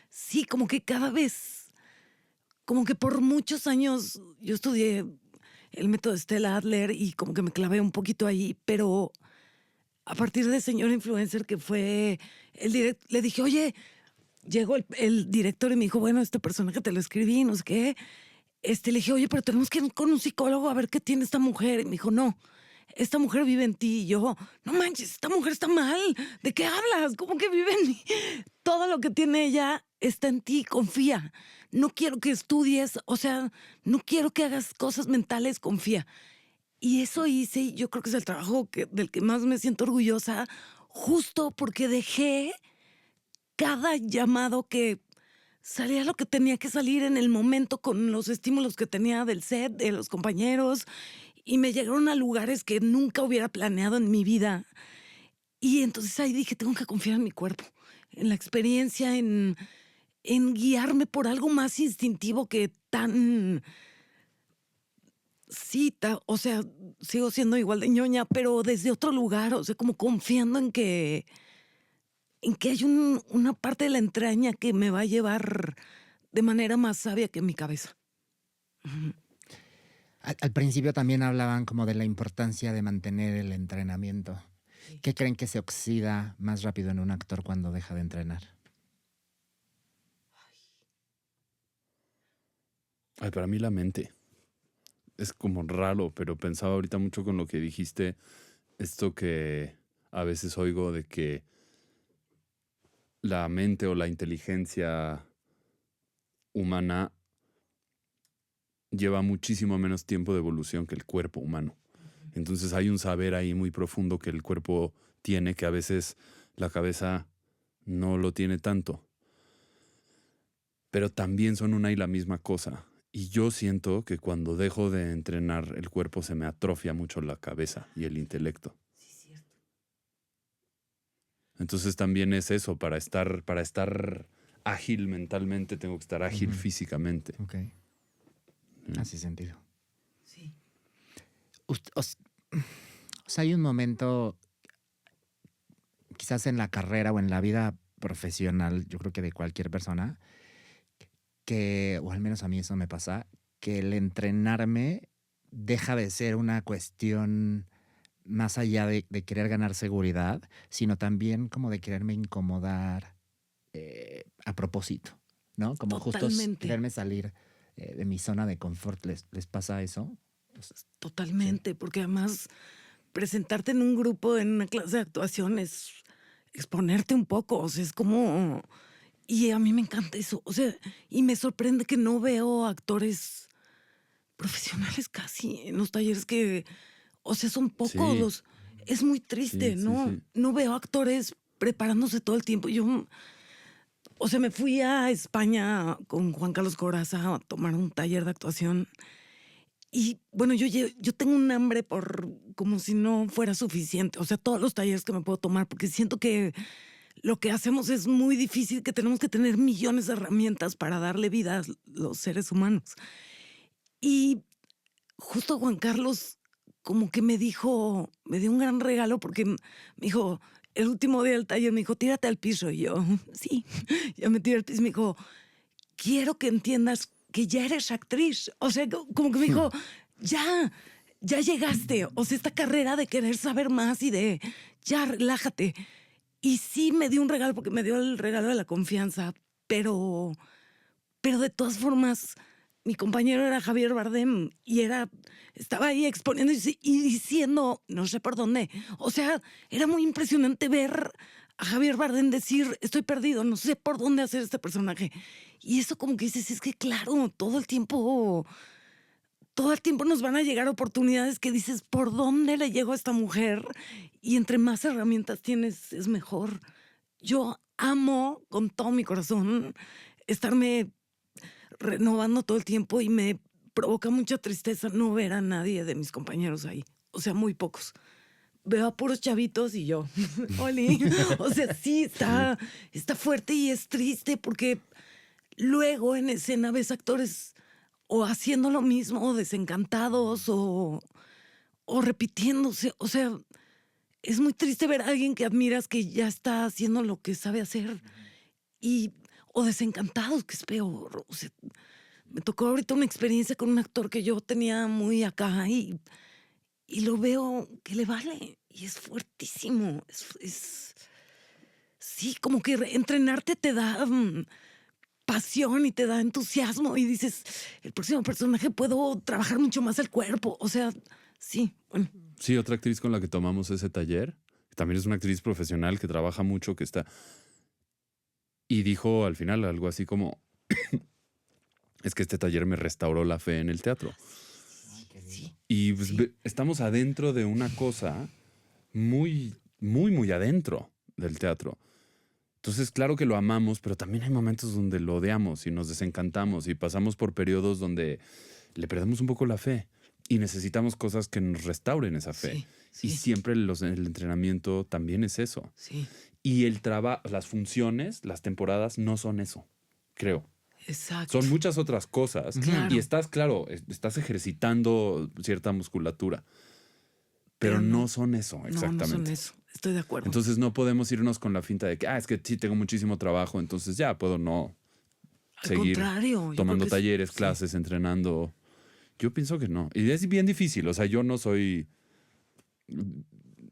Sí, como que cada vez, como que por muchos años yo estudié el método Stella Adler y como que me clavé un poquito ahí, pero a partir de señor influencer que fue el director, le dije, oye, llegó el director y me dijo, bueno, este personaje te lo escribí, no sé qué. Le dije, oye, pero tenemos que ir con un psicólogo a ver qué tiene esta mujer. Y me dijo, no, esta mujer vive en ti. Y yo, no manches, esta mujer está mal. ¿De qué hablas? ¿Cómo que vive en mí? Todo lo que tiene ella está en ti, confía. No quiero que estudies, o sea, no quiero que hagas cosas mentales, confía. Y eso hice, y yo creo que es el trabajo del que más me siento orgullosa, justo porque dejé cada llamado que salía lo que tenía que salir en el momento con los estímulos que tenía del set, de los compañeros, y me llegaron a lugares que nunca hubiera planeado en mi vida. Y entonces ahí dije, tengo que confiar en mi cuerpo, en la experiencia, en guiarme por algo más instintivo que tan... Sí, o sea, sigo siendo igual de ñoña, pero desde otro lugar, o sea, como confiando en que hay una parte de la entraña que me va a llevar de manera más sabia que mi cabeza. Al principio también hablaban como de la importancia de mantener el entrenamiento. Sí. ¿Qué creen que se oxida más rápido en un actor cuando deja de entrenar? Ay, para mí la mente. Es como raro, pero pensaba ahorita mucho con lo que dijiste, esto que a veces oigo de que la mente o la inteligencia humana lleva muchísimo menos tiempo de evolución que el cuerpo humano. Entonces hay un saber ahí muy profundo que el cuerpo tiene, que a veces la cabeza no lo tiene tanto. Pero también son una y la misma cosa. Y yo siento que cuando dejo de entrenar, el cuerpo se me atrofia mucho la cabeza y el intelecto. Sí, cierto. Entonces también es eso, para estar ágil mentalmente tengo que estar ágil físicamente. Ok. Hace sentido. Sí. O sea, hay un momento, quizás en la carrera o en la vida profesional, yo creo que de cualquier persona, o al menos a mí eso me pasa, que el entrenarme deja de ser una cuestión más allá de querer ganar seguridad, sino también como de quererme incomodar a propósito, ¿no? Como Totalmente. justo quererme salir de mi zona de confort. ¿Les pasa eso? Totalmente, porque además presentarte en un grupo, en una clase de actuación es exponerte un poco, o sea, es como... Y a mí me encanta eso, o sea, y me sorprende que no veo actores profesionales casi en los talleres que, o sea, son pocos Sí. los... Es muy triste, Sí, sí, ¿no? sí. No veo actores preparándose todo el tiempo. O sea, me fui a España con Juan Carlos Corazza a tomar un taller de actuación. Y bueno, yo tengo un hambre por como si no fuera suficiente. O sea, todos los talleres que me puedo tomar, porque siento que lo que hacemos es muy difícil, que tenemos que tener millones de herramientas para darle vida a los seres humanos. Y justo Juan Carlos como que me dio un gran regalo porque me dijo, el último día del taller me dijo, tírate al piso. Y yo, sí, ya me tiré al piso. Me dijo, quiero que entiendas que ya eres actriz. O sea, como que me dijo, ya, ya llegaste. O sea, esta carrera de querer saber más y de, ya, relájate. Y sí me dio un regalo, porque me dio el regalo de la confianza, pero de todas formas, mi compañero era Javier Bardem y estaba ahí exponiendo y diciendo, no sé por dónde. O sea, era muy impresionante ver a Javier Bardem decir, estoy perdido, no sé por dónde hacer este personaje. Y eso como que dices, es que claro, todo el tiempo nos van a llegar oportunidades que dices, ¿por dónde le llego a esta mujer? Y entre más herramientas tienes, es mejor. Yo amo con todo mi corazón estarme renovando todo el tiempo y me provoca mucha tristeza no ver a nadie de mis compañeros ahí. O sea, muy pocos. Veo a puros chavitos y yo, Oli. O sea, sí, está fuerte y es triste porque luego en escena ves actores o haciendo lo mismo, o desencantados, o repitiéndose. O sea, es muy triste ver a alguien que admiras que ya está haciendo lo que sabe hacer o desencantados, que es peor. O sea, me tocó ahorita una experiencia con un actor que yo tenía muy acá y lo veo que le vale y es fuertísimo. Sí, como que entrenarte te da pasión y te da entusiasmo y dices, el próximo personaje puedo trabajar mucho más el cuerpo. O sea, sí, bueno. Sí, otra actriz con la que tomamos ese taller, también es una actriz profesional que trabaja mucho, que está... Y dijo al final algo así como, es que este taller me restauró la fe en el teatro. Sí. Y pues, estamos adentro de una cosa muy, muy, muy adentro del teatro. Entonces, claro que lo amamos, pero también hay momentos donde lo odiamos y nos desencantamos y pasamos por periodos donde le perdemos un poco la fe y necesitamos cosas que nos restauren esa fe. Sí, sí. Y siempre el entrenamiento también es eso. Sí. Y las funciones, las temporadas no son eso, creo. Exacto. Son muchas otras cosas. Claro. Y estás ejercitando cierta musculatura. Pero no son eso, exactamente. No son eso. Estoy de acuerdo. Entonces no podemos irnos con la finta de que, es que sí tengo muchísimo trabajo, entonces ya puedo no seguir tomando talleres, clases, entrenando. Yo pienso que no. Y es bien difícil. O sea, yo no soy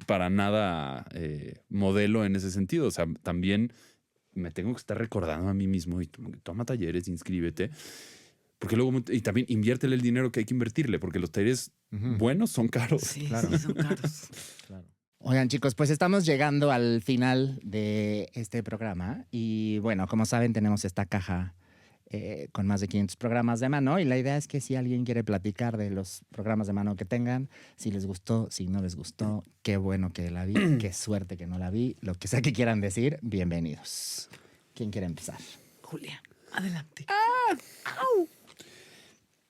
para nada modelo en ese sentido. O sea, también me tengo que estar recordando a mí mismo y toma talleres, inscríbete. Porque luego, y también inviértele el dinero que hay que invertirle, porque los talleres buenos son caros. Sí, Claro. sí, son caros. Claro. Oigan, chicos, pues estamos llegando al final de este programa y bueno, como saben, tenemos esta caja con más de 500 programas de mano y la idea es que si alguien quiere platicar de los programas de mano que tengan, si les gustó, si no les gustó, qué bueno que la vi, qué suerte que no la vi, lo que sea que quieran decir, bienvenidos. ¿Quién quiere empezar? Julia, adelante.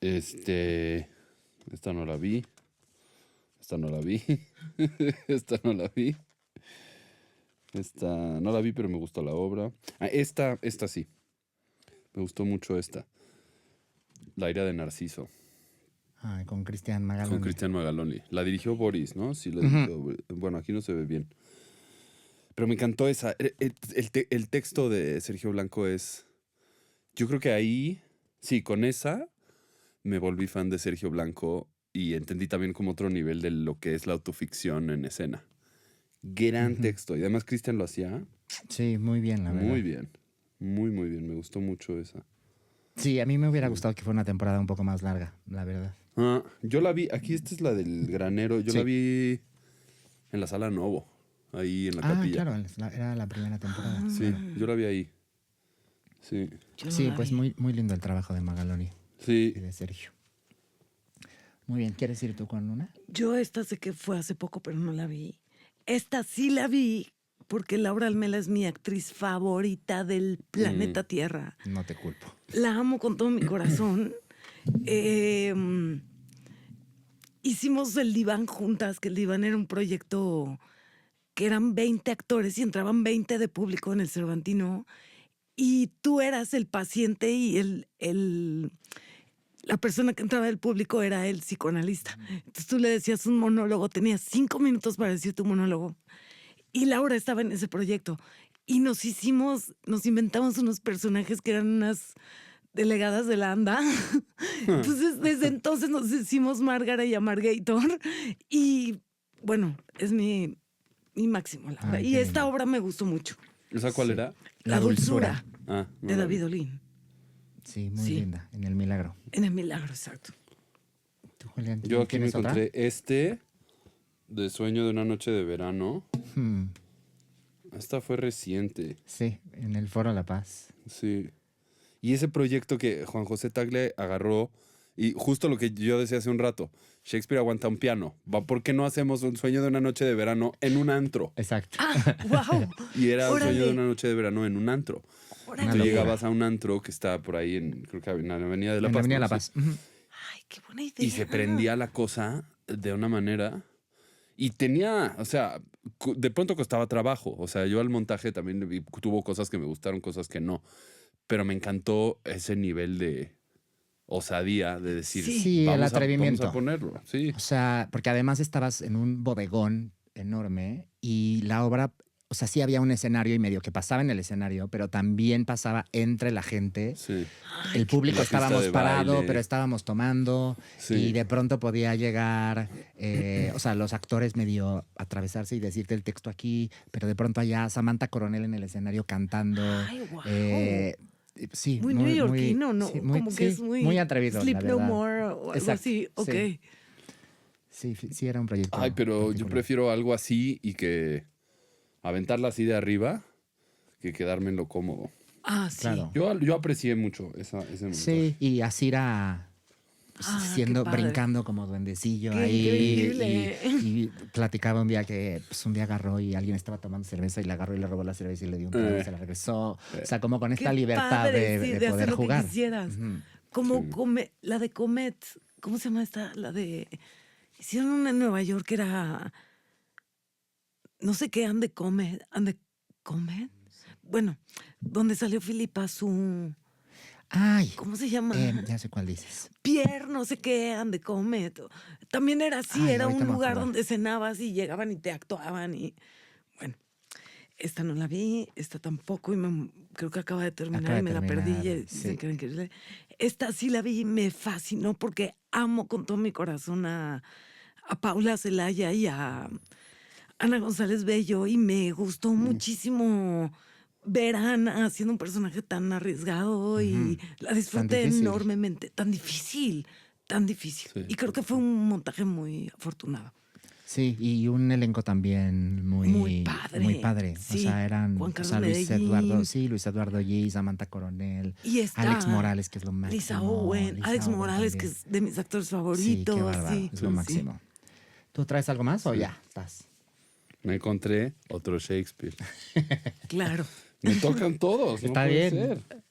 Esta no la vi. Esta no la vi. Esta no la vi. Esta no la vi, pero me gustó la obra. Esta sí. Me gustó mucho esta. La ira de Narciso. Ay, con Cristian Magaloni. Con Cristian Magaloni. La dirigió Boris, ¿no? Sí, la dirigió. Bueno, aquí no se ve bien. Pero me encantó esa. El texto de Sergio Blanco es... Yo creo que ahí, sí, con esa me volví fan de Sergio Blanco y entendí también como otro nivel de lo que es la autoficción en escena. Gran texto. Y además Cristian lo hacía Sí, muy bien, la verdad. muy bien. Muy, muy bien. Me gustó mucho esa. Sí, a mí me hubiera gustado que fuera una temporada un poco más larga, la verdad. Yo la vi, aquí esta es la del granero. Yo Sí. la vi en la Sala Novo, ahí en la capilla. Claro, era la primera temporada. Sí, yo la vi ahí. Sí. Yo no Sí, la pues vi. muy lindo el trabajo de Magaloni Sí. y de Sergio. Muy bien, ¿quieres ir tú con una? Yo esta sé que fue hace poco, pero no la vi. Esta sí la vi porque Laura Almela es mi actriz favorita del planeta Tierra. No te culpo. La amo con todo mi corazón. Hicimos el Diván juntas, que el Diván era un proyecto que eran 20 actores y entraban 20 de público en el Cervantino. Y tú eras el paciente y la persona que entraba del público era el psicoanalista. Entonces tú le decías un monólogo, tenías 5 minutos para decir tu monólogo. Y Laura estaba en ese proyecto. Y nos inventamos unos personajes que eran unas delegadas de la ANDA. Entonces, desde entonces nos decimos Márgara y Amargator. Y bueno, es mi máximo, la verdad. Ay, Y qué esta lindo. obra me gustó mucho. ¿Esa cuál era? La dulzura, Ah, no de la David vi. Olin. Sí, muy Sí. linda, en El Milagro. En El Milagro, exacto. ¿Tú, Julián, Yo aquí me tienes otra? encontré de Sueño de una noche de verano. Hmm, Esta fue reciente, sí, en el Foro La Paz. sí. Y ese proyecto que Juan José Tagle agarró, y justo lo que yo decía hace un rato, Shakespeare aguanta un piano. ¿Por qué no hacemos un Sueño de una noche de verano en un antro? Exacto. ¡Ah, wow! Y era un Órale. Sueño de una noche de verano en un antro. Órale. Una Tú locura. llegabas a un antro que está por ahí, creo que en la Avenida de la En Paz. Avenida ¿no? La Sí. Paz. Ujú. Ay, qué buena idea. Y se prendía la cosa de una manera. Y tenía, o sea, de pronto costaba trabajo. O sea, yo al montaje también tuvo cosas que me gustaron, cosas que no. Pero me encantó ese nivel de osadía de decir, Sí. Sí, el vamos atrevimiento. a ponerlo. Sí. O sea, porque además estabas en un bodegón enorme y la obra, o sea, sí había un escenario y medio que pasaba en el escenario, pero también pasaba entre la gente. Sí. El público La pista estábamos de parado, baile. pero estábamos tomando Sí. y de pronto podía llegar, o sea, los actores medio atravesarse y decirte el texto aquí, pero de pronto allá Samantha Coronel en el escenario cantando. Ay, guau. Sí, Muy neoyorquino, ¿no? sí, Como que es muy atrevido. Sleep la No verdad. More o algo Exacto, así. Ok. Sí, sí, era un proyecto. Ay, pero yo particular. prefiero algo así y que aventarla así de arriba que quedarme en lo cómodo. Ah, sí. Claro. Yo aprecié mucho ese montaje. Sí, y así era Ah, siendo, qué padre. brincando como duendecillo Qué ahí. increíble. Y platicaba un día que pues, un día agarró y alguien estaba tomando cerveza y le agarró y le robó la cerveza y le dio un trago y se la regresó. O sea, como con esta Qué libertad padre, sí, de hacer poder lo jugar. que quisieras. Ujú. Como Sí. la de Comet. ¿Cómo se llama esta? La de... Hicieron una en Nueva York que era... No sé qué, Ande Comet. Bueno, donde salió Filipa su... Ay, ¿Cómo se llama? ya sé cuál dices. Pierre, no sé qué, Ande Comet. También era así, Ay, era ahorita un me lugar acuerdo. donde cenabas y llegaban y te actuaban y... Bueno, esta no la vi, esta tampoco, y creo que acaba de terminar Acaba de y me la perdí. terminar, Y dicen sí. que era increíble. Esta sí la vi y me fascinó porque amo con todo mi corazón a Paula Celaya y a Ana González Bello y me gustó muchísimo ver a Ana haciendo un personaje tan arriesgado y la disfruté difícil. enormemente. Tan difícil, tan difícil. Sí. Y creo que fue un montaje muy afortunado. Sí, y un elenco también muy, Muy padre. Muy padre. Sí. O sea, eran Juan o Carlos sea, Luis Medellín. Eduardo, sí, Luis Eduardo G, Samantha Coronel, Y está Alex Morales, que es lo máximo. Lisa Owen, Lisa Alex Owen Morales, que también. es de mis actores Sí, favoritos. qué bárbaro, sí, es lo sí. máximo. ¿Tú traes algo más o ya estás? Me encontré otro Shakespeare. Claro. Me tocan todos. Está no puede bien. ser.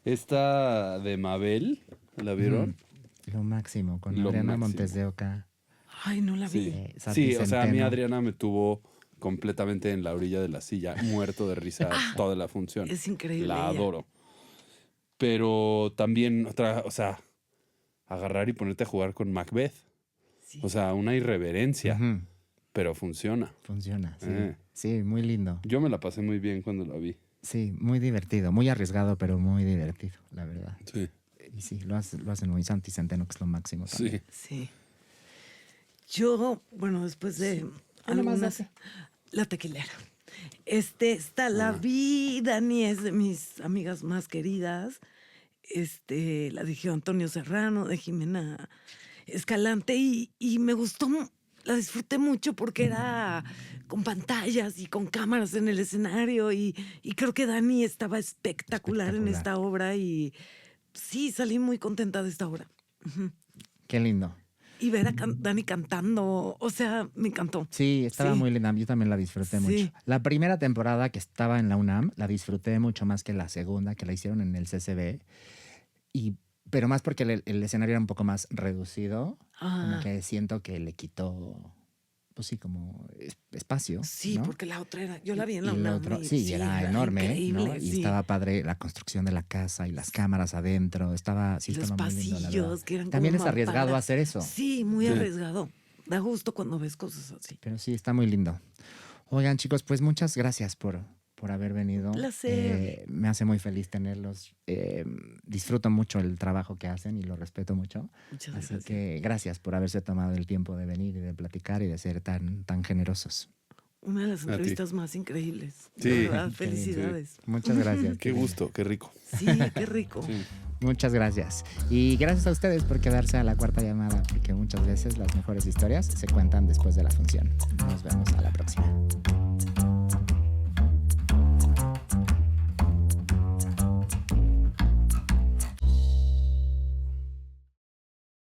Esta de Mabel, ¿la vieron? Lo máximo, con Lo Adriana máximo. Montes de Oca. Ay, no la vi. Sí. Santi Sí, o sea, a mí Centeno. Adriana me tuvo completamente en la orilla de la silla, muerto de risa toda la función. Es increíble La ella. adoro. Pero también otra, o sea, agarrar y ponerte a jugar con Macbeth. Sí. O sea, una irreverencia, Ujú, pero funciona. funciona, sí. Eh. Sí, muy lindo. Yo me la pasé muy bien cuando la vi. Sí, muy divertido. Muy arriesgado, pero muy divertido, la verdad. Sí. Y sí, lo hacen muy Santi Centeno, que es lo máximo también. Sí. Sí. Yo, bueno, después de algunas... La tequilera. Esta la vi, Dani es de mis amigas más queridas. La dirigió Antonio Serrano, de Jimena Escalante, y me gustó, la disfruté mucho porque era con pantallas y con cámaras en el escenario, y creo que Dani estaba espectacular en esta obra, y sí, salí muy contenta de esta obra. Ujú. Qué lindo. Y ver a Dani cantando, o sea, me encantó. Sí, estaba Sí. muy linda. Yo también la disfruté Sí. mucho. La primera temporada que estaba en la UNAM la disfruté mucho más que la segunda, que la hicieron en el CCB. Pero más porque el escenario era un poco más reducido. Como Ah. que siento que le quitó, pues sí, como espacio. Sí, ¿no? porque la otra era, yo la vi en la Y el UNAM. otro, y sí, era enorme, increíble, ¿no? Y sí. estaba padre la construcción de la casa y las cámaras adentro. Estaba, sí, Y los estaba muy lindo, la pasillos, verdad. que eran También como es arriesgado mamparas. hacer eso. Sí, muy Sí. arriesgado. Da gusto cuando ves cosas así. Pero sí, está muy lindo. Oigan, chicos, pues muchas gracias por por haber venido. Placer. Me hace muy feliz tenerlos. Disfruto mucho el trabajo que hacen y lo respeto mucho. Muchas Así gracias. que gracias por haberse tomado el tiempo de venir y de platicar y de ser tan generosos. Una de las A ti. entrevistas más increíbles. Sí. De verdad, Increíble. felicidades. Muchas gracias. Qué gusto, qué rico. Sí, qué rico. Sí. Muchas gracias. Y gracias a ustedes por quedarse a la cuarta llamada, porque muchas veces las mejores historias se cuentan después de la función. Nos vemos a la próxima.